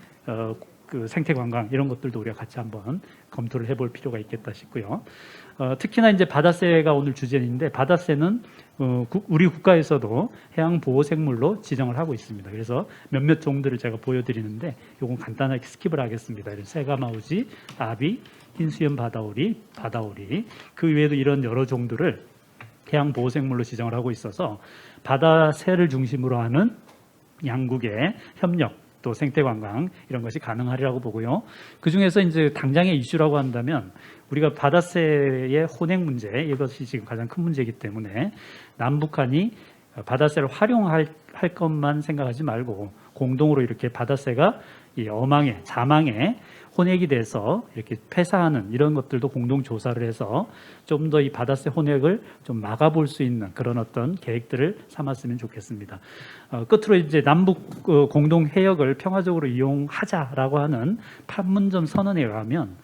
C: 그 생태 관광 이런 것들도 우리가 같이 한번 검토를 해볼 필요가 있겠다 싶고요. 특히나 이제 바다새가 오늘 주제인데 바다새는 우리 국가에서도 해양 보호 생물로 지정을 하고 있습니다. 그래서 몇몇 종들을 제가 보여드리는데 이건 간단하게 스킵을 하겠습니다. 새가마우지, 아비, 흰수염 바다오리, 바다오리 그 외에도 이런 여러 종들을 해양 보호 생물로 지정을 하고 있어서 바다새를 중심으로 하는 양국의 협력 또 생태 관광 이런 것이 가능하리라고 보고요. 그 중에서 이제 당장의 이슈라고 한다면 우리가 바다새의 혼액 문제 이것이 지금 가장 큰 문제이기 때문에 남북한이 바다새를 활용할 것만 생각하지 말고 공동으로 이렇게 바다새가 이 어망에 자망에 혼액이 돼서 이렇게 폐사하는 이런 것들도 공동 조사를 해서 좀 더 이 바다새 혼액을 좀 막아볼 수 있는 그런 어떤 계획들을 삼았으면 좋겠습니다. 끝으로 이제 남북 공동 해역을 평화적으로 이용하자라고 하는 판문점 선언에 의하면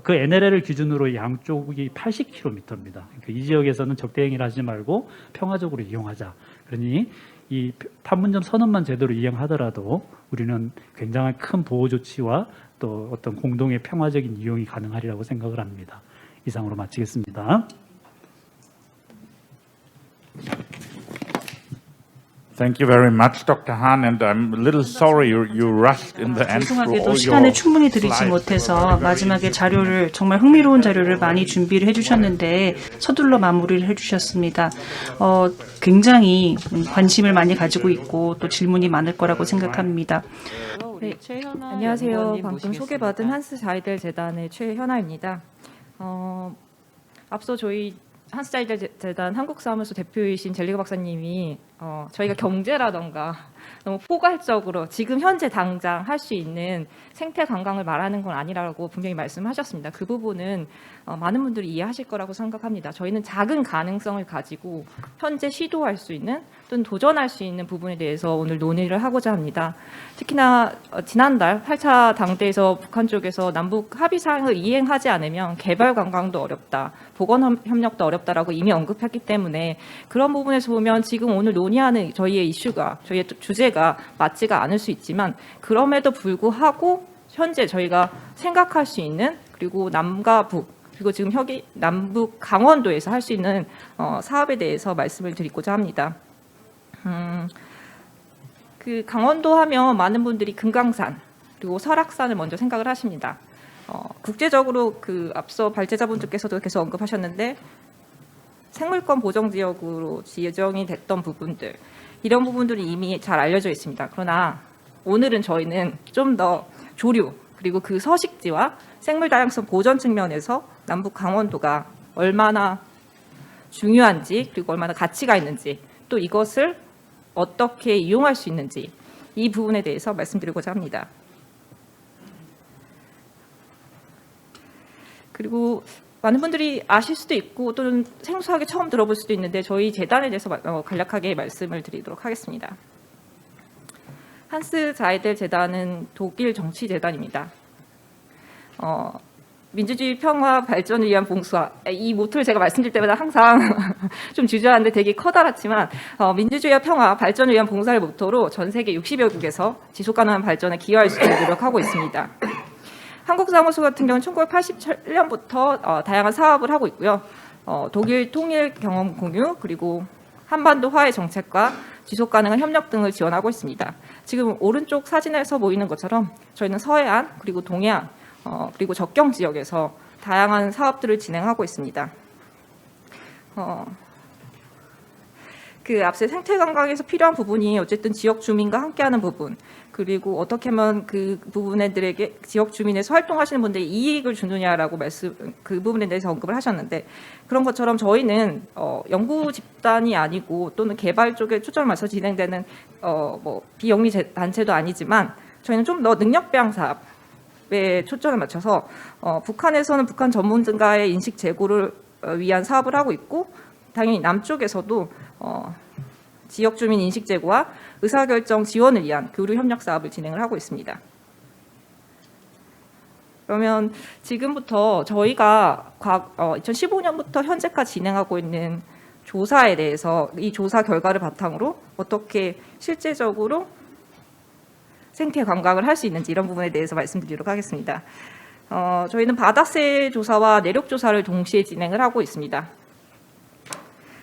C: 그 NLL을 기준으로 양쪽이 80km입니다. 이 지역에서는 적대 행위를 하지 말고 평화적으로 이용하자. 그러니 이 판문점 선언만 제대로 이행하더라도 우리는 굉장한 큰 보호 조치와 또 어떤 공동의 평화적인 이용이 가능하리라고 생각을 합니다. 이상으로 마치겠습니다.
D: Thank you very much, Dr. Han, and I'm a little sorry you rushed in the end through
B: 죄송하게도
D: all
B: 시간을
D: your
B: 충분히 드리지
D: slides.
B: 못해서 마지막에 자료를 정말 흥미로운 자료를 많이 준비를 해주셨는데 서둘러 마무리를 해주셨습니다. 굉장히 관심을 많이 가지고 있고 또 질문이 많을 거라고 생각합니다.
E: 네, 안녕하세요. 방금 소개받은 한스 자이델 재단의 최현아입니다. 앞서 저희 한스 자이델 재단 한국사무소 대표이신 젤리거 박사님이 저희가 경제라던가 너무 포괄적으로 지금 현재 당장 할 수 있는 생태 관광을 말하는 건 아니라고 분명히 말씀하셨습니다. 그 부분은 많은 분들이 이해하실 거라고 생각합니다. 저희는 작은 가능성을 가지고 현재 시도할 수 있는 또는 도전할 수 있는 부분에 대해서 오늘 논의를 하고자 합니다. 특히나 지난달 8차 당대에서 북한 쪽에서 남북 합의 사항을 이행하지 않으면 개발 관광도 어렵다, 보건 협력도 어렵다라고 이미 언급했기 때문에 그런 부분에서 보면 지금 오늘 논의하는 저희의 이슈가 저희의 주제가 맞지가 않을 수 있지만 그럼에도 불구하고 현재 저희가 생각할 수 있는 그리고 남과 북 그리고 지금 남북 강원도에서 할 수 있는 사업에 대해서 말씀을 드리고자 합니다. 그 강원도 하면 많은 분들이 금강산 그리고 설악산을 먼저 생각을 하십니다. 국제적으로 그 앞서 발제자분들께서도 계속 언급하셨는데 생물권 보정 지역으로 지정이 됐던 부분들 이런 부분들이 이미 잘 알려져 있습니다. 그러나 오늘은 저희는 좀 더 조류 그리고 그 서식지와 생물 다양성 보전 측면에서 남북 강원도가 얼마나 중요한지 그리고 얼마나 가치가 있는지 또 이것을 어떻게 이용할 수 있는지 이 부분에 대해서 말씀드리고자 합니다. 그리고 많은 분들이 아실 수도 있고 또는 생소하게 처음 들어볼 수도 있는데 저희 재단에 대해서 간략하게 말씀을 드리도록 하겠습니다. 한스 자이델 재단은 독일 정치재단입니다. 민주주의 평화 발전을 위한 봉사 이 모토를 제가 말씀드릴 때마다 항상 좀 주저하는데 되게 커다랗지만 민주주의와 평화 발전을 위한 봉사를 모토로 전 세계 60여국에서 지속가능한 발전에 기여할 수 있도록 노력하고 있습니다. 한국사무소 같은 경우는 1987년부터 다양한 사업을 하고 있고요. 독일 통일 경험 공유 그리고 한반도 화해 정책과 지속가능한 협력 등을 지원하고 있습니다. 지금 오른쪽 사진에서 보이는 것처럼 저희는 서해안 그리고 동해안 그리고 접경 지역에서 다양한 사업들을 진행하고 있습니다. 그 앞서 생태 관광에서 필요한 부분이 어쨌든 지역 주민과 함께하는 부분 그리고 어떻게 하면 그 부분들에게 지역 주민에서 활동하시는 분들이 이익을 주느냐라고 그 부분에 대해서 언급을 하셨는데 그런 것처럼 저희는 연구 집단이 아니고 또는 개발 쪽에 초점을 맞춰 진행되는 뭐 비영리 단체도 아니지만 저희는 좀 더 능력 배양 사업에 초점을 맞춰서 북한에서는 북한 전문가의 인식 제고를 위한 사업을 하고 있고 당연히 남쪽에서도 지역 주민 인식 제고와 의사결정 지원을 위한 교류 협력 사업을 진행을 하고 있습니다. 그러면 지금부터 저희가 2015년부터 현재까지 진행하고 있는 조사에 대해서 이 조사 결과를 바탕으로 어떻게 실제적으로 생태 관광을 할 수 있는지 이런 부분에 대해서 말씀드리도록 하겠습니다. 저희는 바다새 조사와 내륙 조사를 동시에 진행을 하고 있습니다.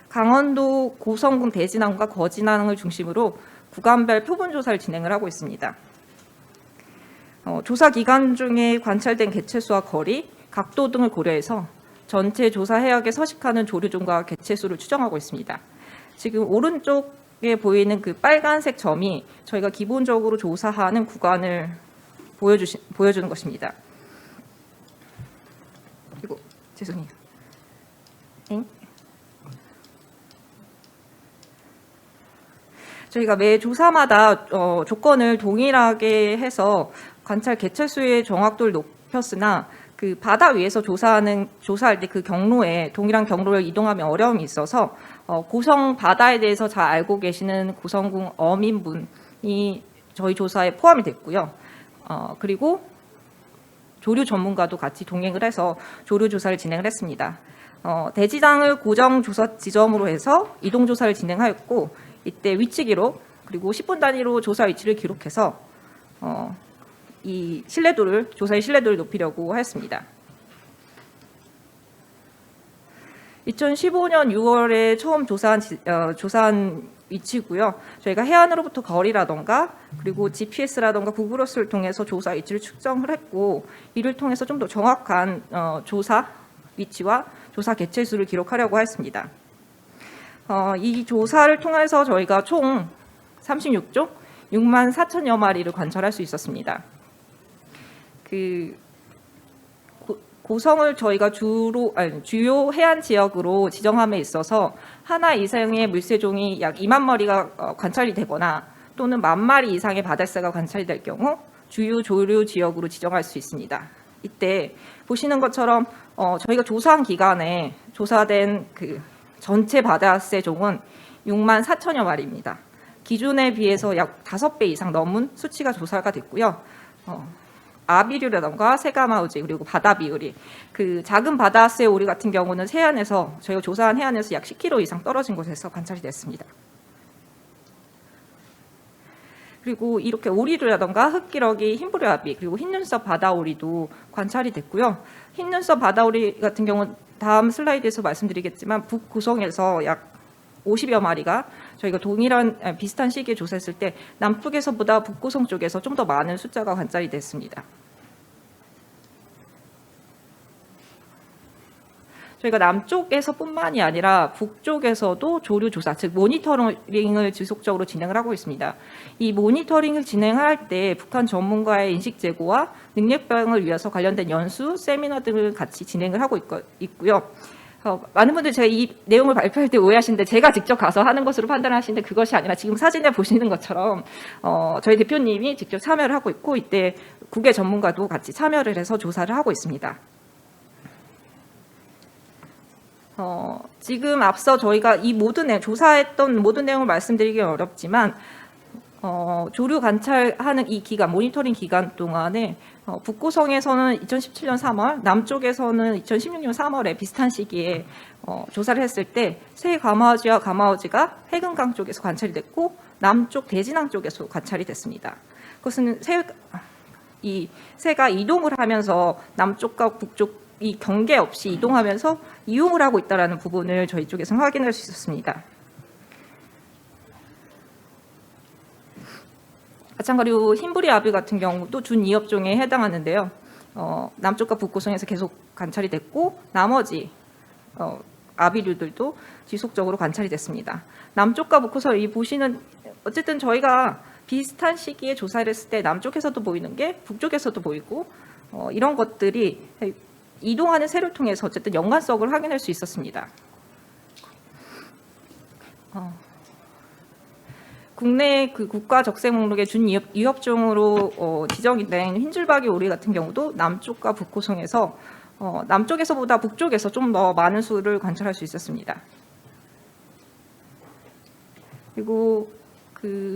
E: 강원도 고성군 대진항과 거진항을 중심으로 구간별 표본 조사를 진행을 하고 있습니다. 조사 기간 중에 관찰된 개체수와 거리, 각도 등을 고려해서 전체 조사 해역에 서식하는 조류종과 개체수를 추정하고 있습니다. 지금 오른쪽에 보이는 그 빨간색 점이 저희가 기본적으로 조사하는 구간을 보여주는 것입니다. 그리고 죄송해요. 저희가 매 조사마다 조건을 동일하게 해서 관찰 개체수의 정확도를 높였으나 그 바다 위에서 조사할 때 그 경로에 동일한 경로를 이동하면 어려움이 있어서 고성 바다에 대해서 잘 알고 계시는 고성군 어민분이 저희 조사에 포함이 됐고요. 그리고 조류 전문가도 같이 동행을 해서 조류 조사를 진행을 했습니다. 대지장을 고정 조사 지점으로 해서 이동 조사를 진행하였고 이때 위치 기록 그리고 10분 단위로 조사 위치를 기록해서 이 조사의 신뢰도를 높이려고 하였습니다. 2015년 6월에 처음 조사한 위치고요. 저희가 해안으로부터 거리라던가 그리고 GPS라던가 구글어스를 통해서 조사 위치를 측정을 했고 이를 통해서 좀 더 정확한 조사 위치와 조사 개체수를 기록하려고 했습니다. 이 조사를 통해서 저희가 총 36종 6만 4천여 마리를 관찰할 수 있었습니다. 고성을 저희가 주요 해안 지역으로 지정함에 있어서 하나 이상의 물새종이 약 2만 마리가 관찰이 되거나 또는 1만 마리 이상의 바다새가 관찰이 될 경우 주요 조류 지역으로 지정할 수 있습니다. 이때 보시는 것처럼 저희가 조사한 기간에 조사된 그 전체 바다새 종은 6만 4천여 마리입니다. 기준에 비해서 약 5배 이상 넘은 수치가 조사가 됐고요. 아비류라던가 세가마우지 그리고 바다비우리 그 작은 바다새 오리 같은 경우는 해안에서 저희가 조사한 해안에서 약 10km 이상 떨어진 곳에서 관찰이 됐습니다. 그리고 이렇게 오리류라던가 흑기러기, 흰부리아비 그리고 흰눈썹 바다오리도 관찰이 됐고요. 흰눈썹 바다오리 같은 경우는 다음 슬라이드에서 말씀드리겠지만 북고성에서 약 50여 마리가 저희가 비슷한 시기에 조사했을 때 남쪽에서보다 북고성 쪽에서 좀 더 많은 숫자가 관찰이 됐습니다. 저희가 남쪽에서뿐만이 아니라 북쪽에서도 조류 조사, 즉 모니터링을 지속적으로 진행을 하고 있습니다. 이 모니터링을 진행할 때 북한 전문가의 인식 제고와 능력 배양을 위해서 관련된 연수, 세미나 등을 같이 진행을 하고 있고요. 많은 분들이 제가 이 내용을 발표할 때 오해하시는데 제가 직접 가서 하는 것으로 판단하시는데 그것이 아니라 지금 사진에 보시는 것처럼 저희 대표님이 직접 참여를 하고 있고 이때 국외 전문가도 같이 참여를 해서 조사를 하고 있습니다. 지금 앞서 저희가 조사했던 모든 내용을 말씀드리기 어렵지만 조류 관찰하는 이 기간, 모니터링 기간 동안에 북고성에서는 2017년 3월, 남쪽에서는 2016년 3월에 비슷한 시기에 조사를 했을 때 새 가마우지와 가마우지가 해금강 쪽에서 관찰이 됐고 남쪽 대진항 쪽에서 관찰이 됐습니다. 그것은 새가 이동을 하면서 남쪽과 북쪽이 경계 없이 이동하면서 이용을 하고 있다는 부분을 저희 쪽에서 확인할 수 있었습니다. 마찬가지로 흰부리아비 같은 경우도 준이업종에 해당하는데요. 남쪽과 북고성에서 계속 관찰이 됐고 나머지 아비류들도 지속적으로 관찰이 됐습니다. 남쪽과 북고성 이 보시는 어쨌든 저희가 비슷한 시기에 조사를 했을 때 남쪽에서도 보이는 게 북쪽에서도 보이고 이런 것들이 이동하는 새를 통해서 어쨌든 연관성을 확인할 수 있었습니다. 국내 그 국가 적색 목록의 준위협종으로 지정이 된 흰줄박이 오리 같은 경우도 남쪽과 북고성에서 남쪽에서보다 북쪽에서 좀 더 많은 수를 관찰할 수 있었습니다. 그리고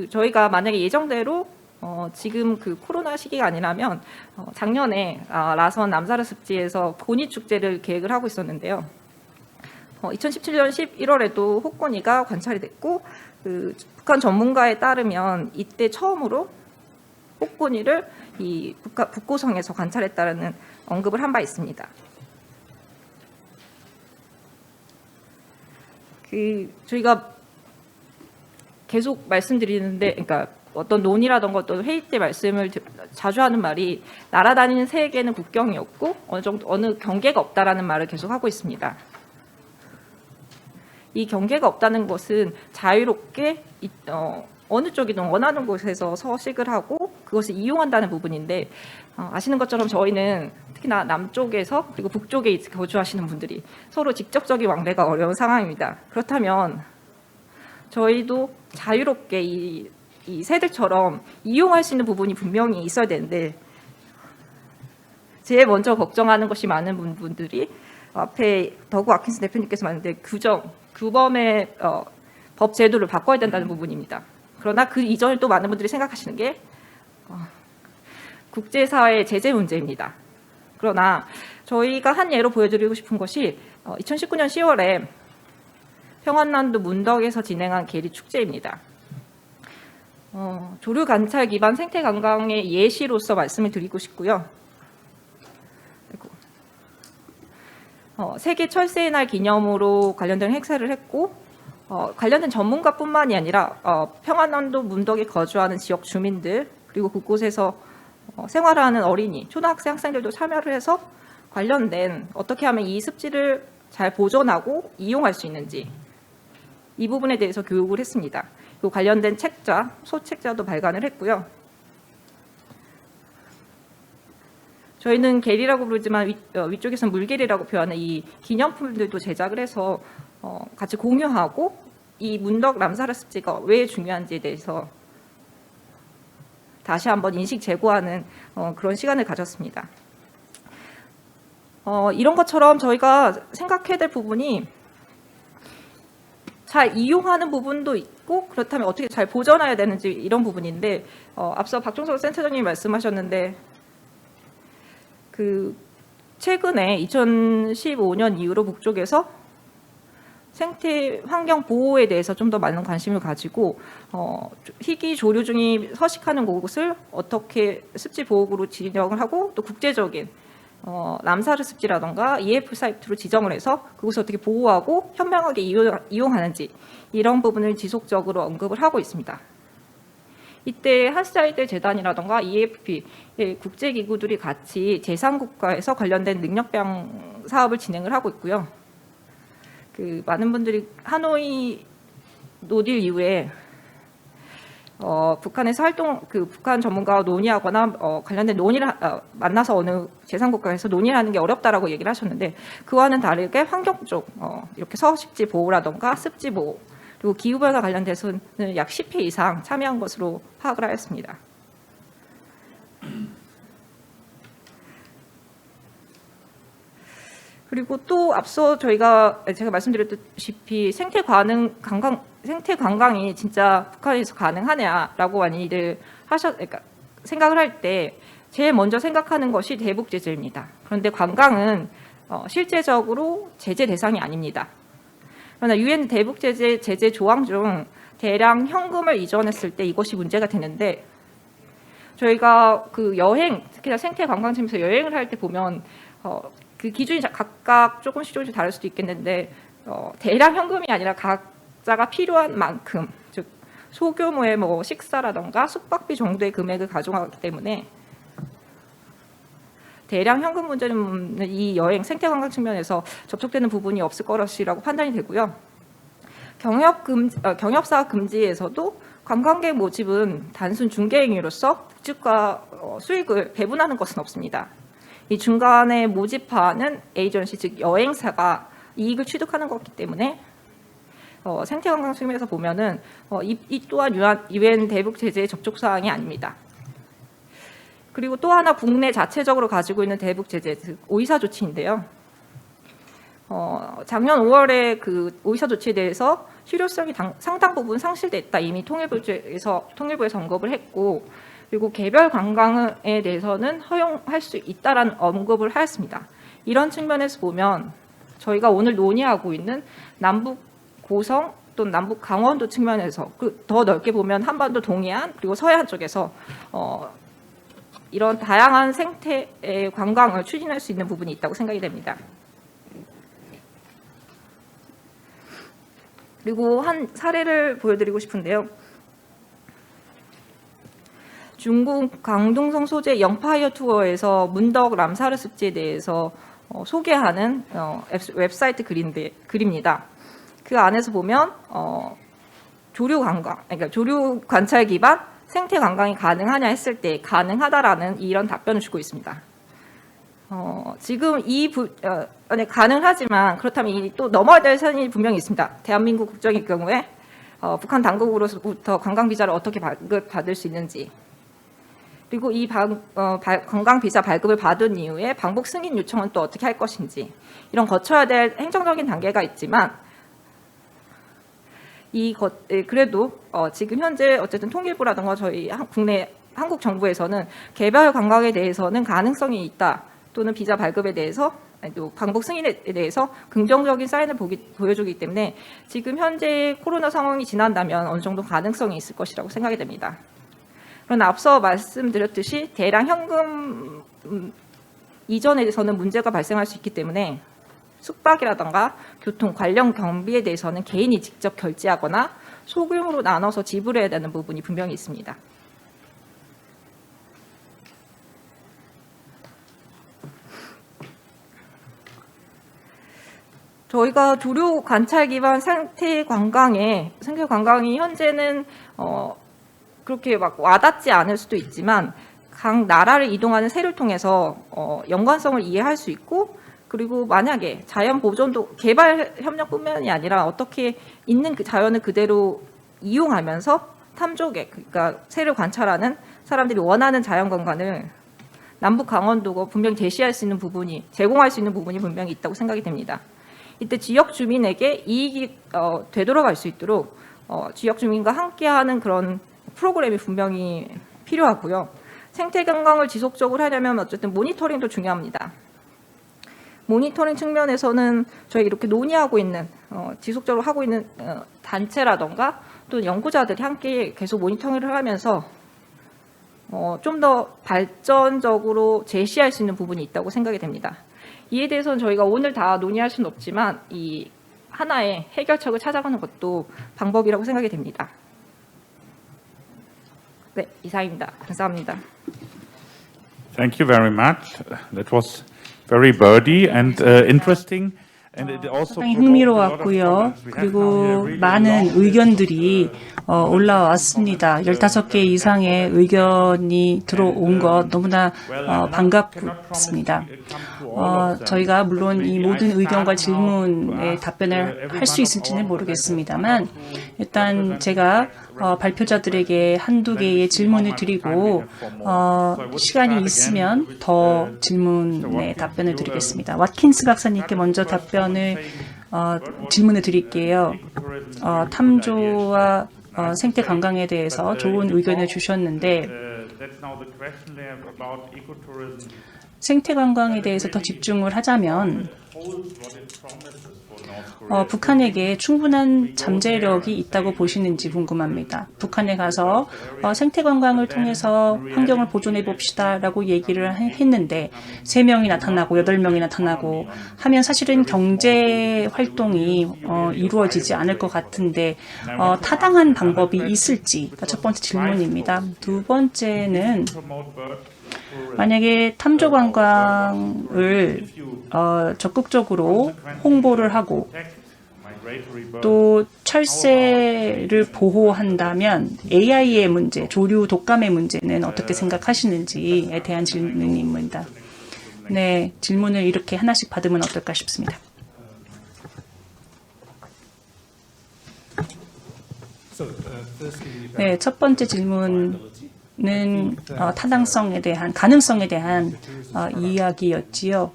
E: 저희가 만약에 예정대로 지금 코로나 시기가 아니라면 작년에 라선 남사르 습지에서 보니 축제를 계획을 하고 있었는데요. 2017년 11월에도 혹고니가 관찰이 됐고 북한 전문가에 따르면 이때 처음으로 폭군위를 이 북고성에서 관찰했다라는 언급을 한 바 있습니다. 저희가 계속 말씀드리는데, 그러니까 어떤 논의라던가 어떤 회의 때 말씀을 자주 하는 말이 날아다니는 세계는 국경이 없고 어느 경계가 없다라는 말을 계속 하고 있습니다. 이 경계가 없다는 것은 자유롭게 어느 쪽이든 원하는 곳에서 서식을 하고 그것을 이용한다는 부분인데, 아시는 것처럼 저희는 특히나 남쪽에서 그리고 북쪽에 거주하시는 분들이 서로 직접적인 왕래가 어려운 상황입니다. 그렇다면 저희도 자유롭게 이 새들처럼 이용할 수 있는 부분이 분명히 있어야 되는데, 제일 먼저 걱정하는 것이 많은 분들이 앞에 더구 아킨슨 대표님께서 말했는데 규범의 법 제도를 바꿔야 된다는 부분입니다. 그러나 그 이전에 또 많은 분들이 생각하시는 게 국제사회의 제재 문제입니다. 그러나 저희가 한 예로 보여드리고 싶은 것이 2019년 10월에 평안남도 문덕에서 진행한 계리 축제입니다. 조류 관찰 기반 생태 관광의 예시로서 말씀을 드리고 싶고요. 세계 철새의 날 기념으로 관련된 행사를 했고, 관련된 전문가뿐만이 아니라 평안남도 문덕에 거주하는 지역 주민들 그리고 그곳에서 생활하는 어린이, 초등학생, 학생들도 참여를 해서 관련된 어떻게 하면 이 습지를 잘 보존하고 이용할 수 있는지 이 부분에 대해서 교육을 했습니다. 그리고 관련된 책자, 소책자도 발간을 했고요. 저희는 계리라고 부르지만 위쪽에서는 물계리라고 표현하는 이 기념품들도 제작을 해서 같이 공유하고 이 문덕 람사르 습지가 왜 중요한지에 대해서 다시 한번 인식 제고하는 그런 시간을 가졌습니다. 이런 것처럼 저희가 생각해야 될 부분이 잘 이용하는 부분도 있고, 그렇다면 어떻게 잘 보존해야 되는지 이런 부분인데, 앞서 박종석 센터장님이 말씀하셨는데 최근에 2015년 이후로 북쪽에서 생태 환경 보호에 대해서 좀 더 많은 관심을 가지고 희귀 조류종이 서식하는 곳을 어떻게 습지 보호구로 지정을 하고, 또 국제적인 람사르 습지라던가 EF 사이트로 지정을 해서 그곳을 어떻게 보호하고 현명하게 이용하는지 이런 부분을 지속적으로 언급을 하고 있습니다. 이때 한스자이드 재단이라던가 EFP 국제기구들이 같이 제3국가에서 관련된 능력병 사업을 진행을 하고 있고요. 많은 분들이 하노이 노딜 이후에 북한에서 북한 전문가와 논의하거나 관련된 논의를 만나서 어느 제3국가에서 논의를 하는 게 어렵다라고 얘기를 하셨는데, 그와는 다르게 환경 쪽 이렇게 서식지 보호라던가 습지 보호 그리고 기후변화 관련돼서는 약 10회 이상 참여한 것으로 파악을 하였습니다. 그리고 또 앞서 제가 말씀드렸다시피 생태 관광이 진짜 북한에서 가능하냐라고 많이들 그러니까 생각을 할 때 제일 먼저 생각하는 것이 대북 제재입니다. 그런데 관광은 실제적으로 제재 대상이 아닙니다. 그러나 유엔 대북 제재 조항 중 대량 현금을 이전했을 때 이것이 문제가 되는데, 저희가 특히나 생태 관광 측면에서 여행을 할 때 보면 그 기준이 각각 조금씩 다를 수도 있겠는데, 대량 현금이 아니라 각자가 필요한 만큼, 즉 소규모의 식사라던가 숙박비 정도의 금액을 가져가기 때문에 대량 현금 문제는 이 여행 생태 관광 측면에서 접촉되는 부분이 없을 것이라고 판단이 되고요. 경협사업 금지에서도 관광객 모집은 단순 중개 행위로서 북측과 수익을 배분하는 것은 없습니다. 이 중간에 모집하는 에이전시, 즉 여행사가 이익을 취득하는 것이기 때문에 생태 관광 측면에서 보면은 이 또한 유엔 대북 제재의 접촉 사항이 아닙니다. 그리고 또 하나 국내 자체적으로 가지고 있는 대북 제재, 즉 오이사 조치인데요. 작년 5월에 그 오이사 조치에 대해서 실효성이 상당 부분 상실됐다, 이미 통일부에서 언급을 했고, 그리고 개별 관광에 대해서는 허용할 수 있다라는 언급을 하였습니다. 이런 측면에서 보면 저희가 오늘 논의하고 있는 남북 고성 또는 남북 강원도 측면에서 더 넓게 보면 한반도 동해안 그리고 서해안 쪽에서 이런 다양한 생태의 관광을 추진할 수 있는 부분이 있다고 생각이 됩니다. 그리고 한 사례를 보여드리고 싶은데요. 중국 강동성 소재 영파이어 투어에서 문덕 람사르 습지에 대해서 소개하는 웹사이트 글입니다. 그 안에서 보면 조류 관광, 그러니까 조류 관찰 기반 생태 관광이 가능하냐 했을 때 가능하다라는 이런 답변을 주고 있습니다. 지금 가능하지만 그렇다면 또 넘어야 될 산이 분명히 있습니다. 대한민국 국적일 경우에 북한 당국으로부터 관광 비자를 어떻게 받을 수 있는지, 그리고 이 관광 비자 발급을 받은 이후에 방북 승인 요청은 또 어떻게 할 것인지, 이런 거쳐야 될 행정적인 단계가 있지만 그래도 지금 현재 어쨌든 통일부라든가 저희 국내 한국 정부에서는 개별 관광에 대해서는 가능성이 있다, 또는 비자 발급에 대해서 또 방북 승인에 대해서 긍정적인 사인을 보여주기 때문에 지금 현재 코로나 상황이 지난다면 어느 정도 가능성이 있을 것이라고 생각이 됩니다. 그러나 앞서 말씀드렸듯이 대량 현금 이전에서는 문제가 발생할 수 있기 때문에 숙박이라든가 교통 관련 경비에 대해서는 개인이 직접 결제하거나 소규모로 나눠서 지불해야 되는 부분이 분명히 있습니다. 저희가 조류 관찰 기반 생태 관광이 현재는 그렇게 막 와닿지 않을 수도 있지만 각 나라를 이동하는 새를 통해서 연관성을 이해할 수 있고, 그리고 만약에 자연 보존도 개발 협력뿐만이 아니라 어떻게 있는 그 자연을 그대로 이용하면서 탐조객, 그러니까 새를 관찰하는 사람들이 원하는 자연 공간을 남북 강원도가 분명히 제공할 수 있는 부분이 분명히 있다고 생각이 됩니다. 이때 지역 주민에게 이익이 되돌아갈 수 있도록 지역 주민과 함께하는 그런 프로그램이 분명히 필요하고요. 생태 관광을 지속적으로 하려면 어쨌든 모니터링도 중요합니다. 모니터링 측면에서는 저희 이렇게 논의하고 있는 지속적으로 하고 있는 단체라던가 또 연구자들이 함께 계속 모니터링을 하면서 좀 더 발전적으로 제시할 수 있는 부분이 있다고 생각이 됩니다. 이에 대해서는 저희가 오늘 다 논의할 수는 없지만 이 하나의 해결책을 찾아가는 것도 방법이라고 생각이 됩니다. 네, 이상입니다. 감사합니다.
D: Thank you very much. That was very birdy and interesting. And it also
F: 상당히 흥미로웠고요. 그리고 많은 의견들이 올라왔습니다. 15개 이상의 의견이 들어온 것 너무나 반갑습니다. 저희가 물론 이 모든 의견과 질문에 답변을 할 수 있을지는 모르겠습니다만 일단 제가 발표자들에게 한두 개의 질문을 드리고 시간이 있으면 더 질문에 답변을 드리겠습니다. 왓킨스 박사님께 먼저 질문을 드릴게요. 탐조와 생태 관광에 대해서 좋은 의견을 주셨는데 생태 관광에 대해서 더 집중을 하자면 북한에게 충분한 잠재력이 있다고 보시는지 궁금합니다. 북한에 가서 생태 관광을 통해서 환경을 보존해 봅시다라고 얘기를 했는데 3명이 나타나고 8명이 나타나고 하면 사실은 경제 활동이 이루어지지 않을 것 같은데 타당한 방법이 있을지가 첫 번째 질문입니다. 두 번째는 만약에 탐조 관광을 적극적으로 홍보를 하고 또 철새를 보호한다면 AI의 문제, 조류 독감의 문제는 어떻게 생각하시는지에 대한 질문입니다. 네, 질문을 이렇게 하나씩 받으면 어떨까 싶습니다. 네, 첫 번째 질문은 타당성에 대한, 가능성에 대한 이야기였지요.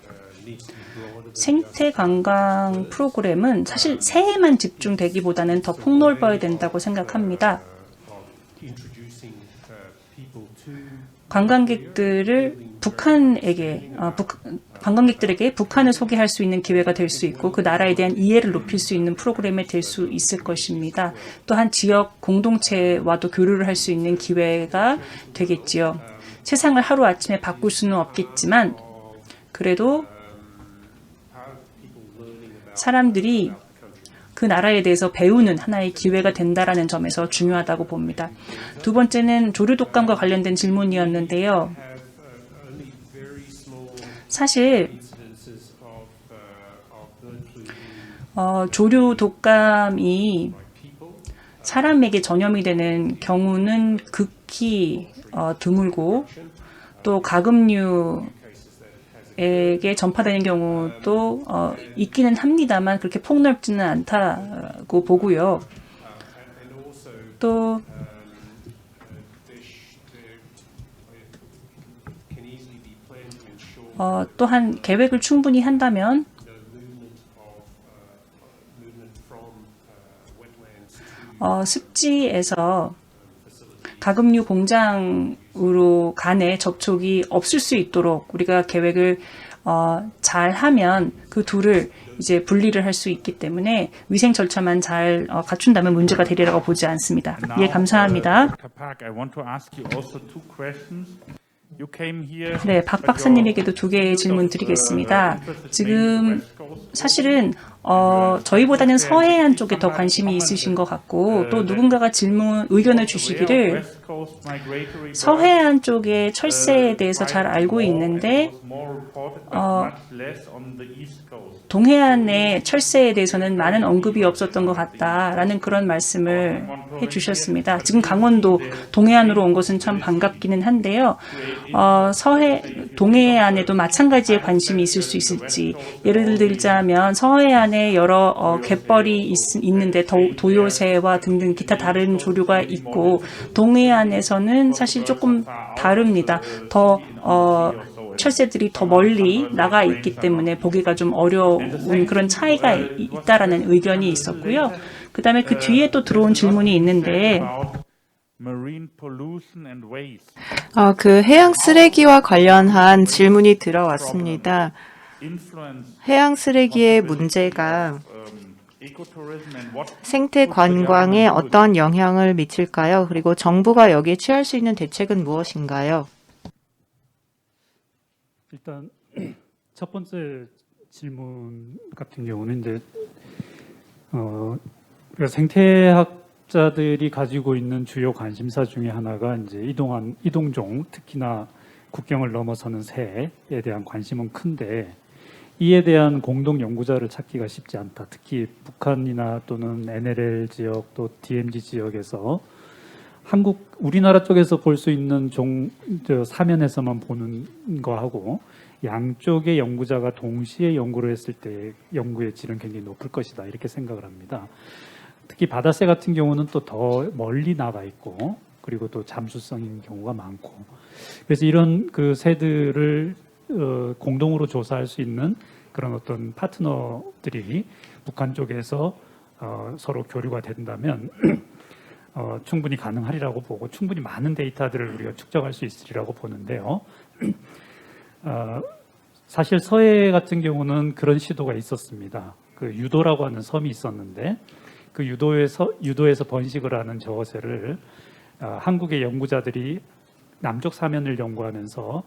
F: 생태 관광 프로그램은 사실 새해만 집중되기보다는 더 폭넓어야 된다고 생각합니다. 관광객들을 관광객들에게 북한을 소개할 수 있는 기회가 될 수 있고 그 나라에 대한 이해를 높일 수 있는 프로그램이 될 수 있을 것입니다. 또한 지역 공동체와도 교류를 할 수 있는 기회가 되겠지요. 세상을 하루아침에 바꿀 수는 없겠지만 그래도 사람들이 그 나라에 대해서 배우는 하나의 기회가 된다라는 점에서 중요하다고 봅니다. 두 번째는 조류 독감과 관련된 질문이었는데요. 사실 조류 독감이 사람에게 전염이 되는 경우는 극히 드물고 또 가금류에게 전파되는 경우도 있기는 합니다만 그렇게 폭넓지는 않다고 보고요. 또 또한 계획을 충분히 한다면 습지에서 가금류 공장으로 간의 접촉이 없을 수 있도록 우리가 계획을 잘 하면 그 둘을 이제 분리를 할 수 있기 때문에 위생 절차만 잘 갖춘다면 문제가 되리라고 보지 않습니다. 예, 감사합니다. 네, 박 박사님에게도 두 개의 질문 드리겠습니다. 지금 사실은 저희보다는 서해안 쪽에 더 관심이 있으신 것 같고 또 누군가가 의견을 주시기를 서해안 쪽의 철새에 대해서 잘 알고 있는데 동해안의 철새에 대해서는 많은 언급이 없었던 것 같다라는 그런 말씀을 해주셨습니다. 지금 강원도 동해안으로 온 것은 참 반갑기는 한데요. 동해안에도 마찬가지의 관심이 있을 수 있을지 예를 들자면 서해안에 여러 갯벌이 있는데 도요새와 등등 기타 다른 조류가 있고 동해안에서는 사실 조금 다릅니다. 철새들이 더 멀리 나가 있기 때문에 보기가 좀 어려운 그런 차이가 있다라는 의견이 있었고요. 그다음에 그 뒤에 또 들어온 질문이 있는데
A: 그 해양 쓰레기와 관련한 질문이 들어왔습니다. 해양 쓰레기의 문제가 생태 관광에 어떤 영향을 미칠까요? 그리고 정부가 여기에 취할 수 있는 대책은 무엇인가요?
C: 일단 첫 번째 질문 같은 경우는 이제 그러니까 생태학자들이 가지고 있는 주요 관심사 중에 하나가 이제 이동종, 특히나 국경을 넘어서는 새에 대한 관심은 큰데 이에 대한 공동 연구자를 찾기가 쉽지 않다. 특히 북한이나 또는 NLL 지역 또 DMZ 지역에서 우리나라 쪽에서 볼 수 있는 사면에서만 보는 거하고 양쪽의 연구자가 동시에 연구를 했을 때 연구의 질은 굉장히 높을 것이다 이렇게 생각을 합니다. 특히 바다새 같은 경우는 또 더 멀리 나가 있고 그리고 또 잠수성인 경우가 많고 그래서 이런 그 새들을 공동으로 조사할 수 있는 그런 어떤 파트너들이 북한 쪽에서 서로 교류가 된다면 충분히 가능하리라고 보고 충분히 많은 데이터들을 우리가 축적할 수 있으리라고 보는데요. 사실 서해 같은 경우는 그런 시도가 있었습니다. 그 유도라고 하는 섬이 있었는데 그 유도에서 번식을 하는 저어새를 한국의 연구자들이 남쪽 사면을 연구하면서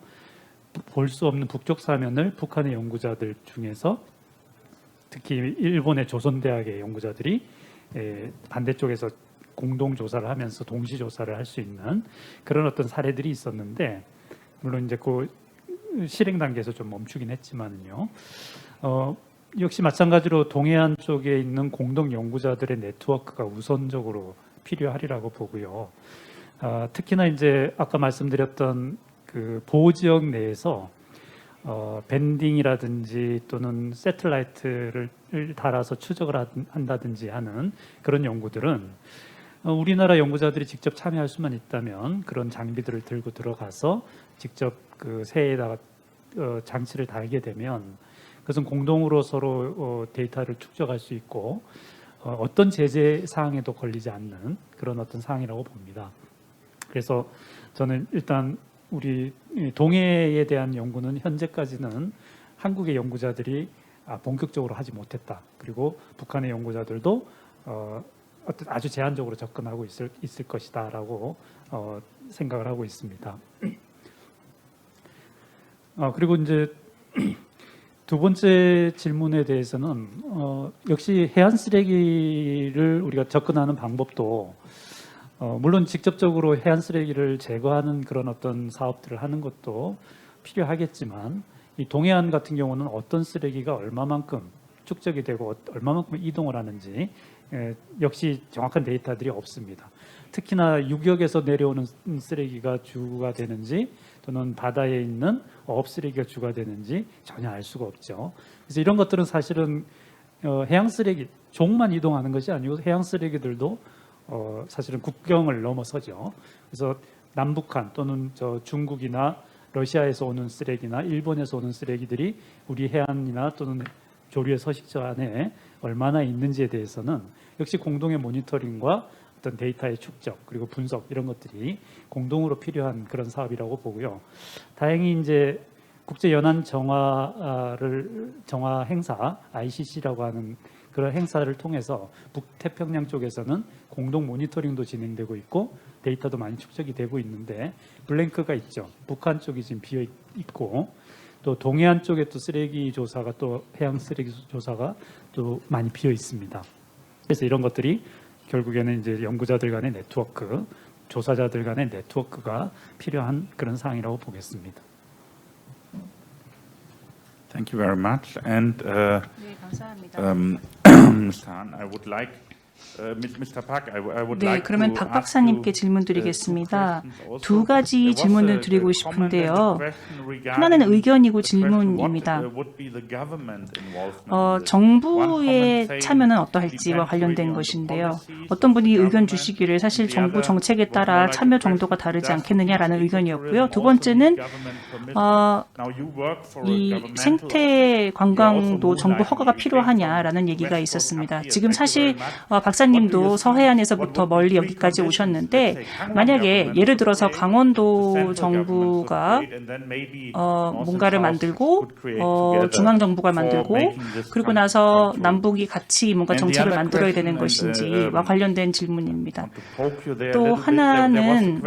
C: 볼 수 없는 북쪽 사면을 북한의 연구자들 중에서 특히 일본의 조선대학의 연구자들이 반대쪽에서 공동 조사를 하면서 동시 조사를 할 수 있는 그런 어떤 사례들이 있었는데 물론 이제 그 실행 단계에서 좀 멈추긴 했지만요. 역시 마찬가지로 동해안 쪽에 있는 공동 연구자들의 네트워크가 우선적으로 필요하리라고 보고요. 특히나 이제 아까 말씀드렸던 그 보호 지역 내에서 밴딩이라든지 또는 새틀라이트를 달아서 추적을 한다든지 하는 그런 연구들은 우리나라 연구자들이 직접 참여할 수만 있다면 그런 장비들을 들고 들어가서 직접 그 새에다가 장치를 달게 되면 그것은 공동으로 서로 데이터를 축적할 수 있고 어떤 제재 사항에도 걸리지 않는 그런 어떤 사항이라고 봅니다. 그래서 저는 일단 우리 동해에 대한 연구는 현재까지는 한국의 연구자들이 본격적으로 하지 못했다. 그리고 북한의 연구자들도 아주 제한적으로 접근하고 있을 것이다라고 생각을 하고 있습니다. 그리고 이제 두 번째 질문에 대해서는 역시 해안 쓰레기를 우리가 접근하는 방법도 물론 직접적으로 해안 쓰레기를 제거하는 그런 어떤 사업들을 하는 것도 필요하겠지만 이 동해안 같은 경우는 어떤 쓰레기가 얼마만큼 축적이 되고 얼마만큼 이동을 하는지 역시 정확한 데이터들이 없습니다. 특히나 유격에서 내려오는 쓰레기가 주가 되는지 또는 바다에 있는 어업 쓰레기가 주가 되는지 전혀 알 수가 없죠. 그래서 이런 것들은 사실은 해양 쓰레기 종만 이동하는 것이 아니고 해양 쓰레기들도 사실은 국경을 넘어서죠. 그래서 남북한 또는 중국이나 러시아에서 오는 쓰레기나 일본에서 오는 쓰레기들이 우리 해안이나 또는 조류의 서식지 안에 얼마나 있는지에 대해서는 역시 공동의 모니터링과 어떤 데이터의 축적 그리고 분석 이런 것들이 공동으로 필요한 그런 사업이라고 보고요. 다행히 이제 국제 연안 정화 행사 ICC라고 하는 그런 행사를 통해서 북태평양 쪽에서는 공동 모니터링도 진행되고 있고 데이터도 많이 축적이 되고 있는데 블랭크가 있죠. 북한 쪽이 지금 비어 있고 또 동해안 쪽에 또 쓰레기 조사가 또 해양 쓰레기 조사가 또 많이 비어 있습니다. 그래서 이런 것들이 결국에는 이제 연구자들 간의 네트워크, 조사자들 간의 네트워크가 필요한 그런 사항이라고 보겠습니다.
D: Thank you very much. And
B: 네, 감사합니다.
D: Mr. Han, I would like, Mr. Park, I would
B: 네,
D: like
B: 그러면
D: to
B: 박
D: ask
B: 박사님께
D: you,
B: 질문
D: two
B: 드리겠습니다.
D: questions also.
B: 두 가지
D: There was
B: 질문을
D: a
B: 드리고
D: comment and a
B: 싶은데요.
D: question regarding
B: 하나는 의견이고
D: the question,
B: 질문입니다.
D: what would be the government involvement in this?
B: 정부의
D: One
B: 참여는
D: comment
B: 어떠할지와
D: saying
B: 관련된
D: depends really on the
B: 것인데요.
D: policies
B: 어떤 분이
D: of the
B: 의견
D: government.
B: 주시기를 사실
D: The
B: 정부
D: other
B: 정책에
D: was more
B: 따라
D: like
B: 참여
D: a
B: 정도가
D: question,
B: 다르지
D: does
B: 않겠느냐라는
D: the
B: 의견이었고요. 두
D: ecotourism
B: 번째는
D: also need government permission? Now you work for a
B: 이
D: governmental
B: 생태
D: office.
B: 관광도 정부 허가가 필요하냐라는 얘기가 있었습니다. 지금 사실 박사님도 서해안에서부터 멀리 여기까지 오셨는데 만약에 예를 들어서 강원도 정부가 뭔가를 만들고 중앙 정부가 만들고 그리고 나서 남북이 같이 뭔가 정책을 만들어야 되는 것인지와 관련된 질문입니다. 또 하나는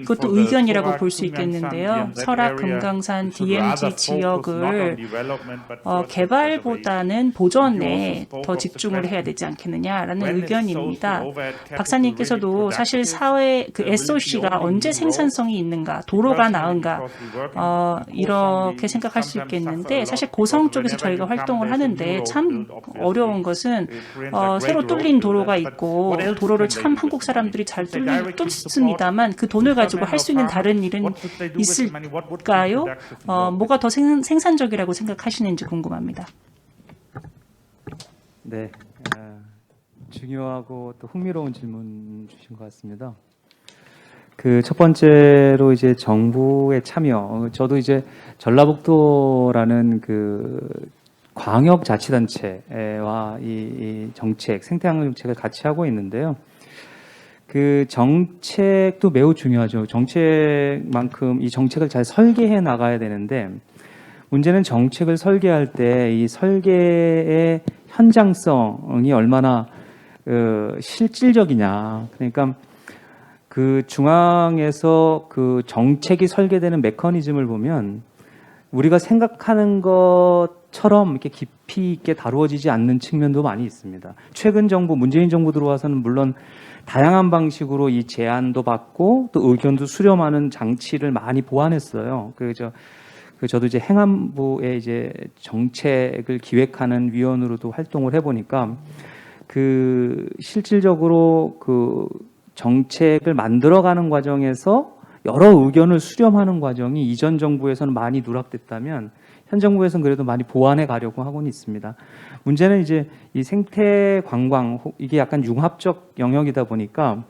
B: 그것도 의견이라고 볼 수 있겠는데요. 설악, 금강산, DMZ 지역을 개발보다는 보전에 더 집중을 해야 되지 않겠느냐라는 의견입니다. 박사님께서도 사실 사회 그 SOC가 언제 생산성이 있는가, 도로가 나은가 이렇게 생각할 수 있겠는데 사실 고성 쪽에서 저희가 활동을 하는데 참 어려운 것은 새로 뚫린 도로가 있고 도로를 참 한국 사람들이 잘 뚫습니다만 그 돈을 가지고 할 수 있는 다른 일은 있을까요? 뭐가 더 생산적이라고 생각하시는지 궁금합니다.
G: 네, 중요하고 또 흥미로운 질문 주신 것 같습니다. 그 첫 번째로 이제 정부의 참여, 저도 이제 전라북도라는 그 광역자치단체와 이 정책, 생태환경 정책을 같이 하고 있는데요. 그 정책도 매우 중요하죠. 정책만큼 이 정책을 잘 설계해 나가야 되는데 문제는 정책을 설계할 때 이 설계의 현장성이 얼마나 실질적이냐. 그러니까 그 중앙에서 그 정책이 설계되는 메커니즘을 보면 우리가 생각하는 것처럼 이렇게 깊이 있게 다루어지지 않는 측면도 많이 있습니다. 최근 정부, 문재인 정부 들어와서는 물론 다양한 방식으로 이 제안도 받고 또 의견도 수렴하는 장치를 많이 보완했어요. 저도 이제 행안부의 이제 정책을 기획하는 위원으로도 활동을 해보니까 그 실질적으로 그 정책을 만들어가는 과정에서 여러 의견을 수렴하는 과정이 이전 정부에서는 많이 누락됐다면 현 정부에서는 그래도 많이 보완해 가려고 하고는 있습니다. 문제는 이제 이 생태 관광 이게 약간 융합적 영역이다 보니까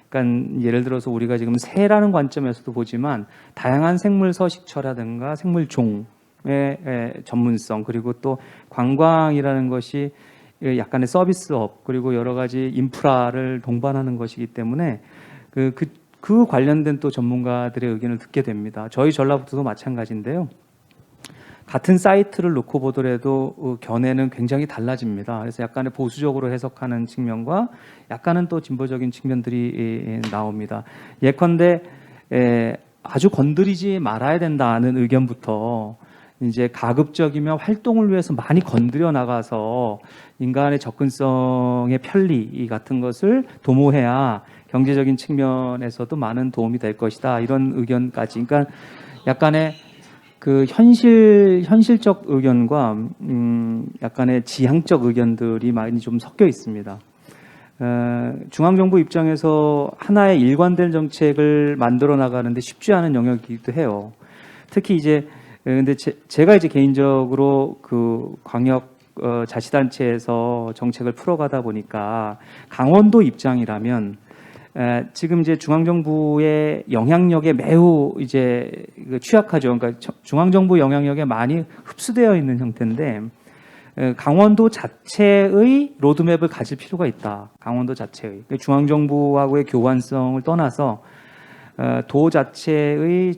G: 그러니까 예를 들어서 우리가 지금 새라는 관점에서도 보지만 다양한 생물 서식처라든가 생물 종의 전문성 그리고 또 관광이라는 것이 약간의 서비스업 그리고 여러 가지 인프라를 동반하는 것이기 때문에 그 관련된 또 전문가들의 의견을 듣게 됩니다. 저희 전라북도도 마찬가지인데요. 같은 사이트를 놓고 보더라도 견해는 굉장히 달라집니다. 그래서 약간의 보수적으로 해석하는 측면과 약간은 또 진보적인 측면들이 나옵니다. 예컨대 아주 건드리지 말아야 된다는 의견부터 이제 가급적이면 활동을 위해서 많이 건드려 나가서 인간의 접근성의 편리 같은 것을 도모해야 경제적인 측면에서도 많은 도움이 될 것이다. 이런 의견까지. 그러니까 약간의 그 현실적 의견과 약간의 지향적 의견들이 많이 좀 섞여 있습니다. 중앙정부 입장에서 하나의 일관된 정책을 만들어 나가는데 쉽지 않은 영역이기도 해요. 특히 이제 근데 제가 이제 개인적으로 그 광역 자치단체에서 정책을 풀어가다 보니까 강원도 입장이라면 지금 이제 중앙정부의 영향력에 매우 이제 취약하죠. 그러니까 중앙정부 영향력에 많이 흡수되어 있는 형태인데 강원도 자체의 로드맵을 가질 필요가 있다. 강원도 자체의 중앙정부하고의 교환성을 떠나서 도 자체의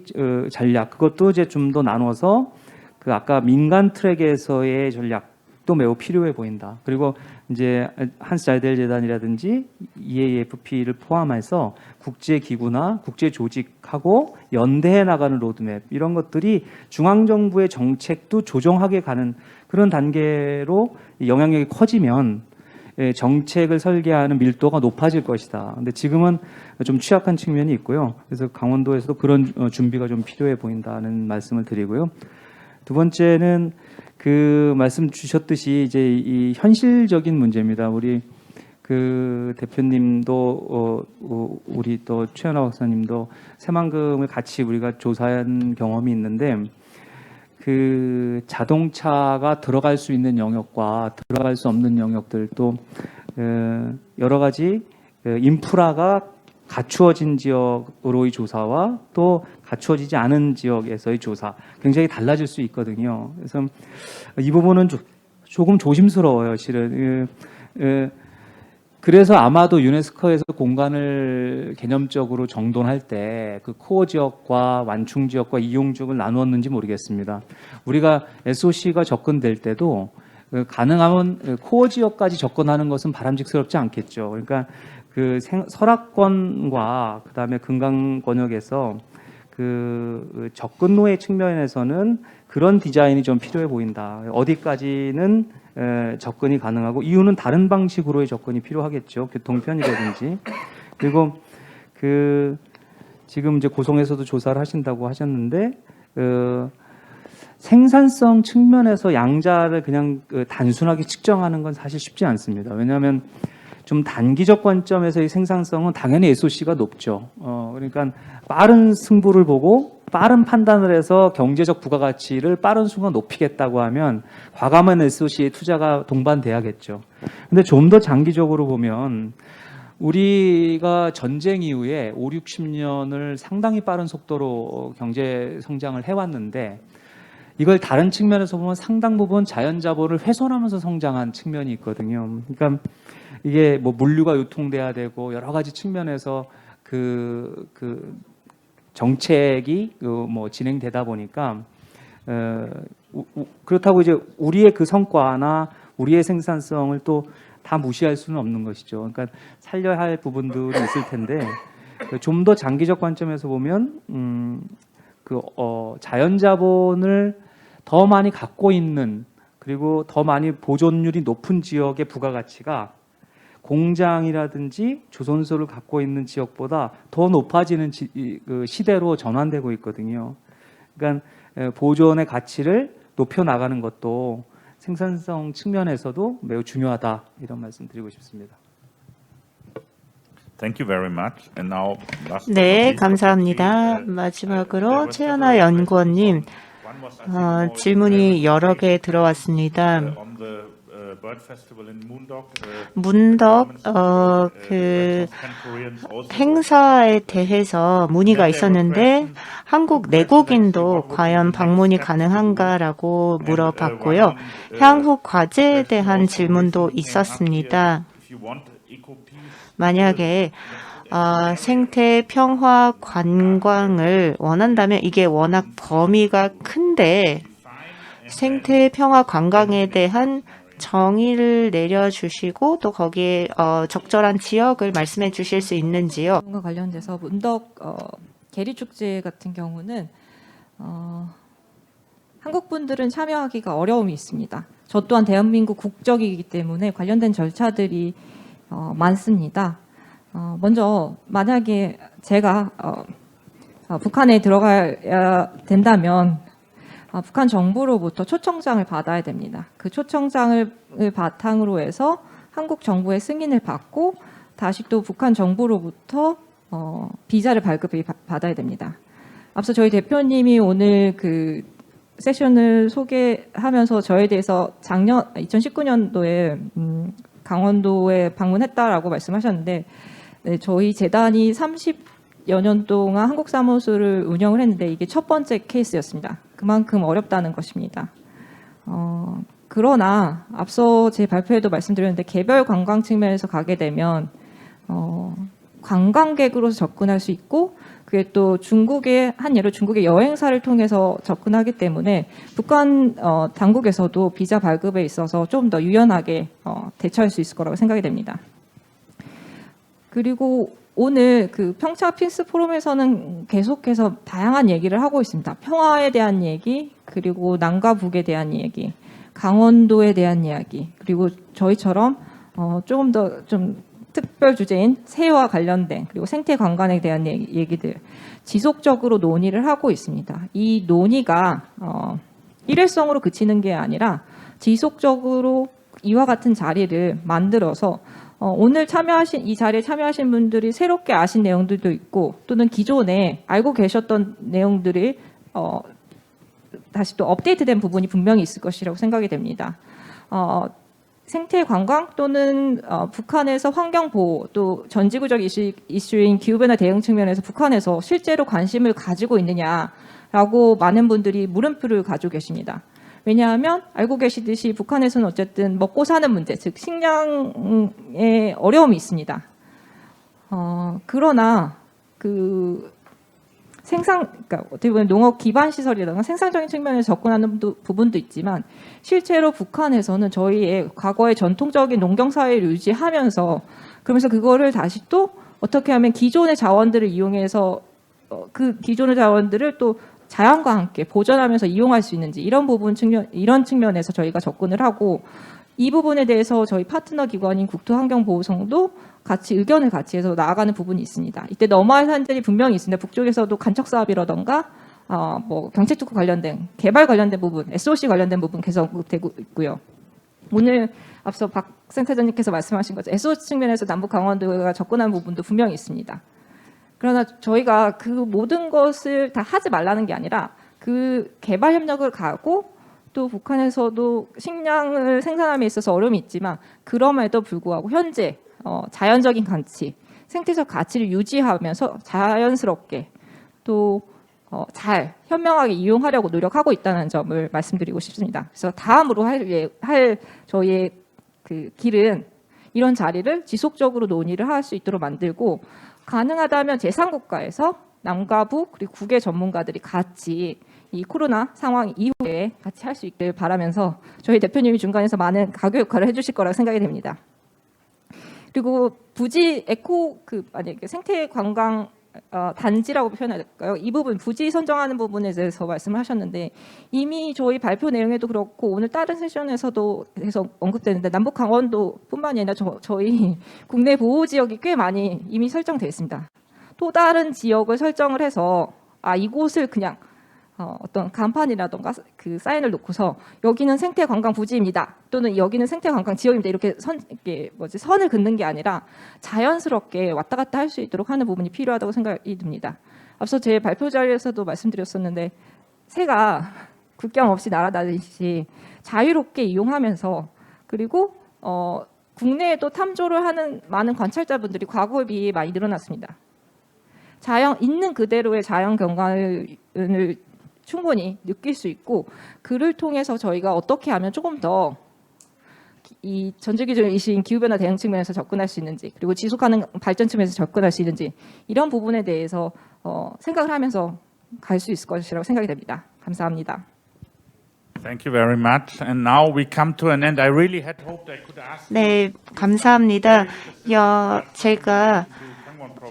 G: 전략 그것도 이제 좀 더 나눠서 그 아까 민간 트랙에서의 전략도 매우 필요해 보인다. 그리고 이제 한스 자이델 재단이라든지 EAFP를 포함해서 국제 기구나 국제 조직하고 연대해 나가는 로드맵 이런 것들이 중앙 정부의 정책도 조정하게 가는 그런 단계로 영향력이 커지면 정책을 설계하는 밀도가 높아질 것이다. 근데 지금은 좀 취약한 측면이 있고요. 그래서 강원도에서도 그런 준비가 좀 필요해 보인다는 말씀을 드리고요. 두 번째는 그 말씀 주셨듯이 이제 이 현실적인 문제입니다. 우리 그 대표님도 우리 또 최연아 박사님도 새만금을 같이 우리가 조사한 경험이 있는데 그 자동차가 들어갈 수 있는 영역과 들어갈 수 없는 영역들도 여러 가지 인프라가 갖추어진 지역으로의 조사와 또 갖추어지지 않은 지역에서의 조사 굉장히 달라질 수 있거든요. 그래서 이 부분은 조금 조심스러워요, 실은. 그래서 아마도 유네스코에서 공간을 개념적으로 정돈할 때 그 코어 지역과 완충 지역과 이용 지역을 나누었는지 모르겠습니다. 우리가 SOC가 접근될 때도 가능하면 코어 지역까지 접근하는 것은 바람직스럽지 않겠죠. 그러니까 그 설악권과 그다음에 금강 권역에서 그 접근로의 측면에서는 그런 디자인이 좀 필요해 보인다. 어디까지는 접근이 가능하고 이유는 다른 방식으로의 접근이 필요하겠죠. 교통편이라든지. 그리고 그 지금 이제 고성에서도 조사를 하신다고 하셨는데 생산성 측면에서 양자를 그냥 단순하게 측정하는 건 사실 쉽지 않습니다. 왜냐하면 좀 단기적 관점에서의 생산성은 당연히 SOC가 높죠. 그러니까 빠른 승부를 보고 빠른 판단을 해서 경제적 부가가치를 빠른 순간 높이겠다고 하면 과감한 SOC의 투자가 동반돼야겠죠. 근데 좀 더 장기적으로 보면 우리가 전쟁 이후에 5, 60년을 상당히 빠른 속도로 경제 성장을 해왔는데 이걸 다른 측면에서 보면 상당 부분 자연자본을 훼손하면서 성장한 측면이 있거든요. 그러니까 이게 뭐 물류가 유통돼야 되고 여러 가지 측면에서 그 정책이 뭐 진행되다 보니까 그렇다고 이제 우리의 그 성과나 우리의 생산성을 또 다 무시할 수는 없는 것이죠. 그러니까 살려야 할 부분들이 있을 텐데 좀 더 장기적 관점에서 보면 자연자본을 더 많이 갖고 있는 그리고 더 많이 보존율이 높은 지역의 부가가치가 공장이라든지 조선소를 갖고 있는 지역보다 더 높아지는 시대로 전환되고 있거든요. 그러니까 보존의 가치를 높여 나가는 것도 생산성 측면에서도 매우 중요하다 이런 말씀 드리고 싶습니다.
D: Thank you very much. And now last but not
A: 네,
D: least,
A: 감사합니다.
D: there
A: 마지막으로
D: were
A: 최연아
D: several
A: 연구원님
D: questions. One was, I think, more
A: 질문이 여러 개 들어왔습니다.
D: on the bird festival in Moondok.
A: 문덕 그 행사에 대해서 문의가 있었는데 한국 내국인도 과연 방문이 가능한가라고 물어봤고요. 향후 과제에 대한 질문도 있었습니다. 만약에 생태 평화 관광을 원한다면 이게 워낙 범위가 큰데 생태 평화 관광에 대한 정의를 내려주시고 또 거기에 적절한 지역을 말씀해 주실 수 있는지요?
E: 과 관련돼서 문덕 계리 축제 같은 경우는 한국 분들은 참여하기가 어려움이 있습니다. 저 또한 대한민국 국적이기 때문에 관련된 절차들이 많습니다. 먼저 만약에 제가 북한에 들어가야 된다면 북한 정부로부터 초청장을 받아야 됩니다. 그 초청장을 바탕으로 해서 한국 정부의 승인을 받고 다시 또 북한 정부로부터 비자를 받아야 됩니다. 앞서 저희 대표님이 오늘 그 세션을 소개하면서 저에 대해서 작년 2019년도에 강원도에 방문했다라고 말씀하셨는데, 네, 저희 재단이 30여 년 동안 한국 사무소를 운영을 했는데 이게 첫 번째 케이스였습니다. 그만큼 어렵다는 것입니다. 그러나 앞서 제 발표에도 말씀드렸는데 개별 관광 측면에서 가게 되면 관광객으로서 접근할 수 있고, 그게 또 중국의 한 예로 중국의 여행사를 통해서 접근하기 때문에 북한 당국에서도 비자 발급에 있어서 좀 더 유연하게 대처할 수 있을 거라고 생각이 됩니다. 그리고 오늘 그 평창 피스 포럼에서는 계속해서 다양한 얘기를 하고 있습니다. 평화에 대한 얘기, 그리고 남과 북에 대한 얘기, 강원도에 대한 이야기, 그리고 저희처럼 조금 더 좀 특별 주제인 새해와 관련된 그리고 생태 관광에 대한 얘기들 지속적으로 논의를 하고 있습니다. 이 논의가 일회성으로 그치는 게 아니라 지속적으로 이와 같은 자리를 만들어서 오늘 참여하신 이 자리에 참여하신 분들이 새롭게 아신 내용들도 있고 또는 기존에 알고 계셨던 내용들이 다시 또 업데이트된 부분이 분명히 있을 것이라고 생각이 됩니다. 생태 관광 또는 북한에서 환경 보호 또 전지구적 이슈인 기후변화 대응 측면에서 북한에서 실제로 관심을 가지고 있느냐라고 많은 분들이 물음표를 가지고 계십니다. 왜냐하면 알고 계시듯이 북한에서는 어쨌든 먹고 사는 문제, 즉 식량에 어려움이 있습니다. 그러나 그러니까 어떻게 보면 농업 기반 시설이라든가 생산적인 측면에서 접근하는 부분도 있지만 실제로 북한에서는 저희의 과거의 전통적인 농경 사회를 유지하면서 그러면서 그거를 다시 또 어떻게 하면 기존의 자원들을 이용해서 그 기존의 자원들을 또 자연과 함께 보존하면서 이용할 수 있는지 이런 측면에서 저희가 접근을 하고 이 부분에 대해서 저희 파트너 기관인 국토환경보호성도 같이 의견을 같이 해서 나아가는 부분이 있습니다. 이때 넘어야 할 산들이 분명히 있습니다. 북쪽에서도 간척 사업이라던가 뭐 경책 특구 관련된 개발 관련된 부분, SOC 관련된 부분 계속 언급되고 있고요. 오늘 앞서 박 센터장님께서 말씀하신 것처럼 SOC 측면에서 남북 강원도가 접근하는 부분도 분명히 있습니다. 그러나 저희가 그 모든 것을 다 하지 말라는 게 아니라 그 개발 협력을 가고 또 북한에서도 식량을 생산함에 있어서 어려움이 있지만 그럼에도 불구하고 현재 자연적인 가치, 생태적 가치를 유지하면서 자연스럽게 또 잘 현명하게 이용하려고 노력하고 있다는 점을 말씀드리고 싶습니다. 그래서 다음으로 할 저희의 그 길은 이런 자리를 지속적으로 논의를 할 수 있도록 만들고 가능하다면 제3국가에서 남과 북 그리고 국외 전문가들이 같이 이 코로나 상황 이후에 같이 할 수 있길 바라면서 저희 대표님이 중간에서 많은 가교 역할을 해주실 거라고 생각이 됩니다. 그리고 부지 만약에 생태 관광 단지라고 표현해야 될까요? 이 부분 부지 선정하는 부분에 대해서 말씀을 하셨는데 이미 저희 발표 내용에도 그렇고 오늘 다른 세션에서도 계속 언급되는데 남북 강원도뿐만이 아니라 저희 국내 보호 지역이 꽤 많이 이미 설정되어 있습니다. 또 다른 지역을 설정을 해서 이곳을 그냥 어떤 간판이라던가 그 사인을 놓고서 여기는 생태 관광 부지입니다. 또는 여기는 생태 관광 지역입니다. 이렇게 선을 긋는 게 아니라 자연스럽게 왔다 갔다 할 수 있도록 하는 부분이 필요하다고 생각이 듭니다. 앞서 제 발표 자리에서도 말씀드렸었는데 새가 국경 없이 날아다니듯이 자유롭게 이용하면서 그리고 국내에도 탐조를 하는 많은 관찰자분들이 과거에 비해 많이 늘어났습니다. 있는 그대로의 자연 경관을 충분히 느낄 수 있고 그를 통해서 저희가 어떻게 하면 조금 더 이 전제기준이신 기후변화 대응 측면에서 접근할 수 있는지 그리고 지속가능 발전 측면에서 접근할 수 있는지 이런 부분에 대해서 생각을 하면서 갈 수 있을 것이라고 생각이 됩니다. 감사합니다.
D: Thank you very much. And now we come to an end. I really had hoped I could ask.
A: 네, 감사합니다. 제가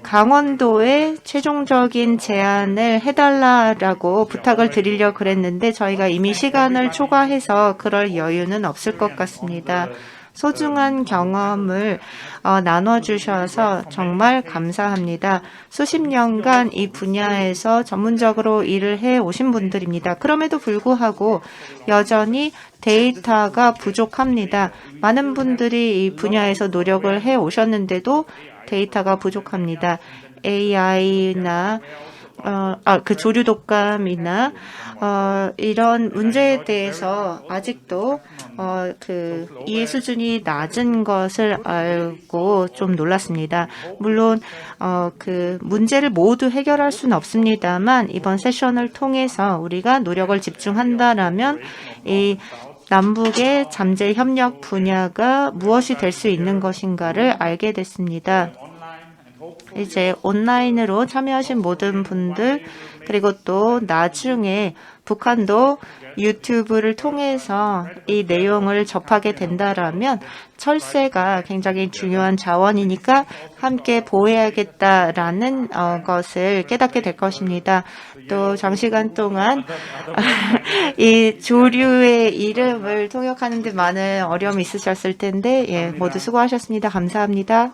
A: 강원도에 최종적인 제안을 해달라라고 부탁을 드리려고 그랬는데 저희가 이미 시간을 초과해서 그럴 여유는 없을 것 같습니다. 소중한 경험을 나눠주셔서 정말 감사합니다. 수십 년간 이 분야에서 전문적으로 일을 해 오신 분들입니다. 그럼에도 불구하고 여전히 데이터가 부족합니다. 많은 분들이 이 분야에서 노력을 해 오셨는데도 데이터가 부족합니다. AI나 그 조류 독감이나 이런 문제에 대해서 아직도 그 이해 수준이 낮은 것을 알고 좀 놀랐습니다. 물론 그 문제를 모두 해결할 수는 없습니다만 이번 세션을 통해서 우리가 노력을 집중한다라면 이 남북의 잠재 협력 분야가 무엇이 될 수 있는 것인가를 알게 됐습니다. 이제 온라인으로 참여하신 모든 분들 그리고 또 나중에 북한도 유튜브를 통해서 이 내용을 접하게 된다라면 철새가 굉장히 중요한 자원이니까 함께 보호해야겠다라는 것을 깨닫게 될 것입니다. 또 장시간 동안 이 조류의 이름을 통역하는 데 많은 어려움이 있으셨을 텐데 모두 수고하셨습니다. 감사합니다.